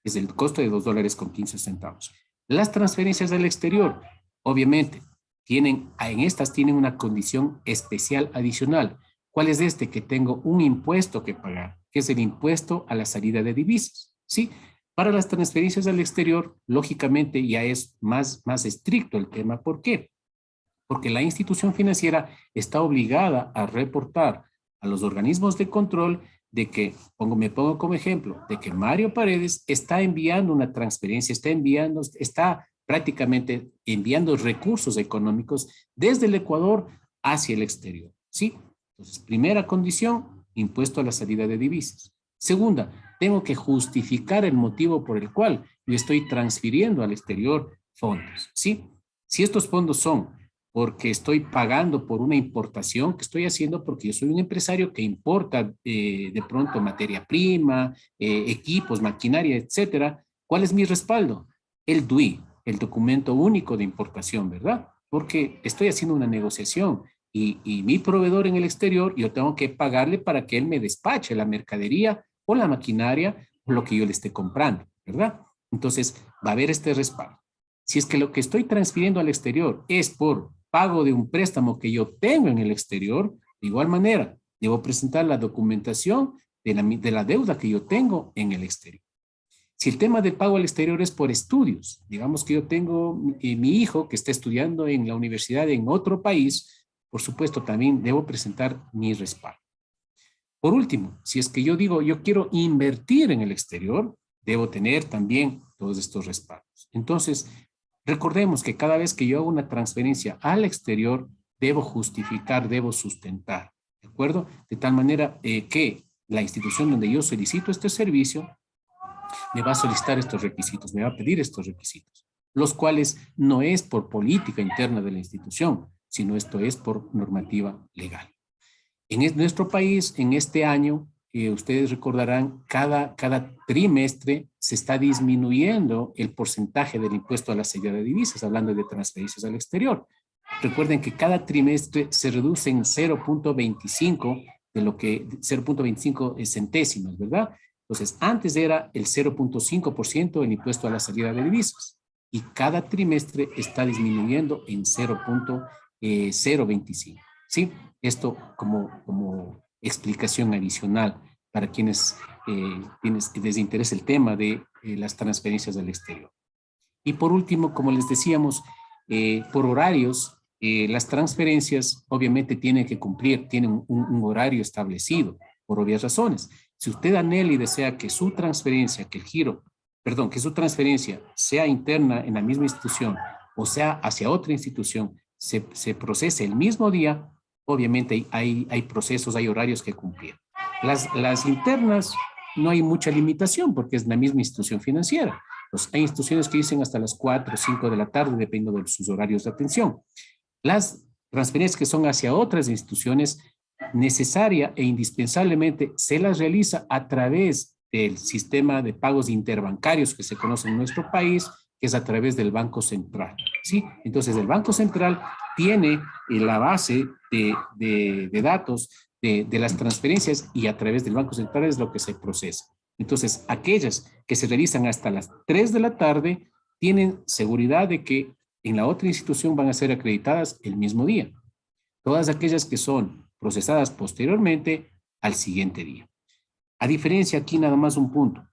Es el costo de $2.15. Las transferencias del exterior, obviamente, en estas tienen una condición especial adicional. ¿Cuál es este? Que tengo un impuesto que pagar, que es el impuesto a la salida de divisas, ¿sí? Para las transferencias al exterior, lógicamente ya es más estricto el tema. ¿Por qué? Porque la institución financiera está obligada a reportar a los organismos de control de que, me pongo como ejemplo, de que Mario Paredes está enviando una transferencia, está prácticamente enviando recursos económicos desde el Ecuador hacia el exterior, ¿sí? Entonces, primera condición, impuesto a la salida de divisas. Segunda, tengo que justificar el motivo por el cual yo estoy transfiriendo al exterior fondos, ¿sí? Si estos fondos son porque estoy pagando por una importación que estoy haciendo porque yo soy un empresario que importa de pronto materia prima, equipos, maquinaria, etcétera, ¿cuál es mi respaldo? El DUI, el documento único de importación, ¿verdad? Porque estoy haciendo una negociación y mi proveedor en el exterior, yo tengo que pagarle para que él me despache la mercadería o la maquinaria o lo que yo le esté comprando, ¿verdad? Entonces, va a haber este respaldo. Si es que lo que estoy transfiriendo al exterior es por pago de un préstamo que yo tengo en el exterior, de igual manera, debo presentar la documentación de la deuda que yo tengo en el exterior. Si el tema del pago al exterior es por estudios, digamos que yo tengo mi hijo que está estudiando en la universidad en otro país, por supuesto también debo presentar mi respaldo. Por último, si es que yo digo yo quiero invertir en el exterior, debo tener también todos estos respaldos. Entonces, recordemos que cada vez que yo hago una transferencia al exterior, debo justificar, debo sustentar, ¿de acuerdo? De tal manera que la institución donde yo solicito este servicio me va a solicitar estos requisitos, me va a pedir estos requisitos, los cuales no es por política interna de la institución, sino esto es por normativa legal. En nuestro país, en este año, ustedes recordarán, cada trimestre se está disminuyendo el porcentaje del impuesto a la salida de divisas, hablando de transferencias al exterior. Recuerden que cada trimestre se reduce en 0.25 0.25 centésimas, ¿verdad? Entonces, antes era el 0.5% el impuesto a la salida de divisas y cada trimestre está disminuyendo en 0.025, ¿sí? Esto como explicación adicional para quienes les interesa el tema de las transferencias del exterior. Y por último, como les decíamos, por horarios, las transferencias obviamente tienen que cumplir, tienen un horario establecido, por obvias razones. Si usted anhela y desea que su transferencia, que su transferencia sea interna en la misma institución o sea hacia otra institución, se procese el mismo día, obviamente hay procesos, hay horarios que cumplir. Las internas no hay mucha limitación porque es la misma institución financiera. Pues hay instituciones que dicen hasta las 4 o 5 de la tarde, dependiendo de sus horarios de atención. Las transferencias que son hacia otras instituciones, necesaria e indispensablemente se las realiza a través del sistema de pagos interbancarios que se conoce en nuestro país, que es a través del Banco Central, ¿sí? Entonces, el Banco Central tiene la base de datos de las transferencias y a través del Banco Central es lo que se procesa. Entonces, aquellas que se realizan hasta las 3 de la tarde tienen seguridad de que en la otra institución van a ser acreditadas el mismo día. Todas aquellas que son procesadas posteriormente al siguiente día. A diferencia, aquí nada más un punto.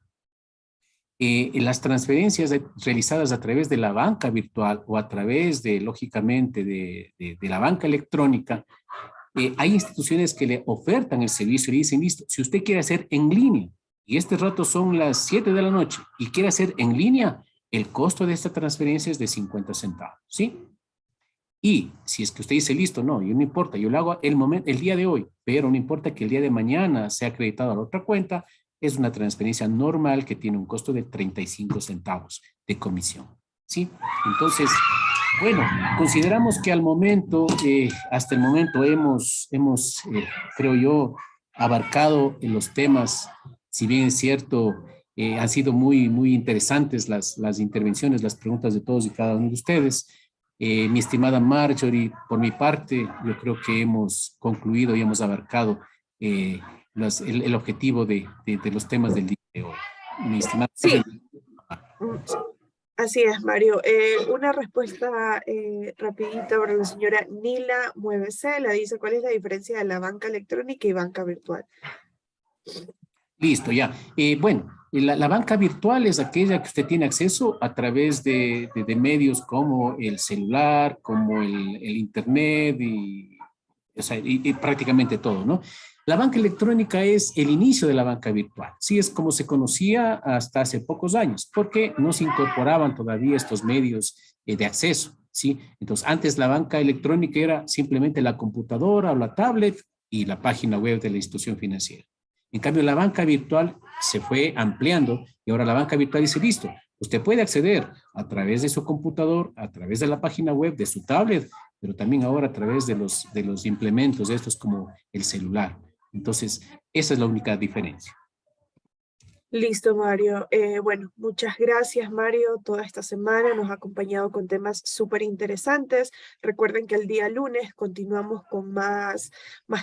Las transferencias realizadas a través de la banca virtual o a través de, lógicamente, de la banca electrónica, hay instituciones que le ofertan el servicio y le dicen, listo, si usted quiere hacer en línea, y este rato son las 7 de la noche, y quiere hacer en línea, el costo de esta transferencia es de 50 centavos, ¿sí? Y si es que usted dice, listo, no, yo no importa, yo lo hago el día de hoy, pero no importa que el día de mañana sea acreditado a la otra cuenta, es una transferencia normal que tiene un costo de 35 centavos de comisión, ¿sí? Entonces, bueno, consideramos que al momento, hasta el momento hemos creo yo, abarcado los temas, si bien es cierto, han sido muy interesantes las intervenciones, las preguntas de todos y cada uno de ustedes. Mi estimada Marjorie, por mi parte, yo creo que hemos concluido y hemos abarcado el objetivo de los temas del día de hoy. Mi estimada.
Sí, así es, Mario. Una respuesta rapidita para la señora Nila Muévese. La dice, ¿cuál es la diferencia de la banca electrónica y banca virtual?
Listo, ya. Bueno, la banca virtual es aquella que usted tiene acceso a través de medios como el celular, como el internet y prácticamente todo, ¿no? La banca electrónica es el inicio de la banca virtual. Sí, es como se conocía hasta hace pocos años, porque no se incorporaban todavía estos medios de acceso, ¿sí? Entonces, antes la banca electrónica era simplemente la computadora o la tablet y la página web de la institución financiera. En cambio, la banca virtual se fue ampliando y ahora la banca virtual dice, listo, usted puede acceder a través de su computador, a través de la página web, de su tablet, pero también ahora a través de los implementos de estos como el celular. Entonces, esa es la única diferencia.
Listo, Mario. Bueno, muchas gracias, Mario. Toda esta semana nos ha acompañado con temas súper interesantes. Recuerden que el día lunes continuamos con más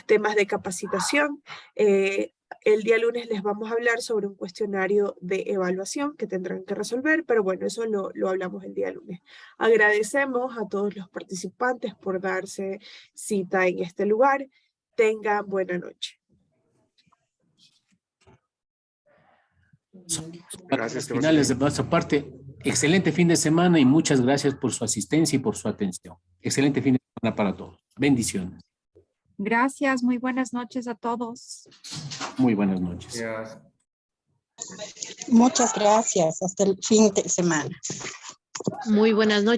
temas de capacitación. El día lunes les vamos a hablar sobre un cuestionario de evaluación que tendrán que resolver, pero bueno, eso lo hablamos el día lunes. Agradecemos a todos los participantes por darse cita en este lugar. Tengan buena noche.
Gracias. Finales de nuestra parte, excelente fin de semana y muchas gracias por su asistencia y por su atención. Excelente fin de semana para todos. Bendiciones.
Gracias, muy buenas noches a todos.
Muy buenas noches.
Gracias.
Muchas gracias. Hasta el fin de semana.
Muy buenas noches.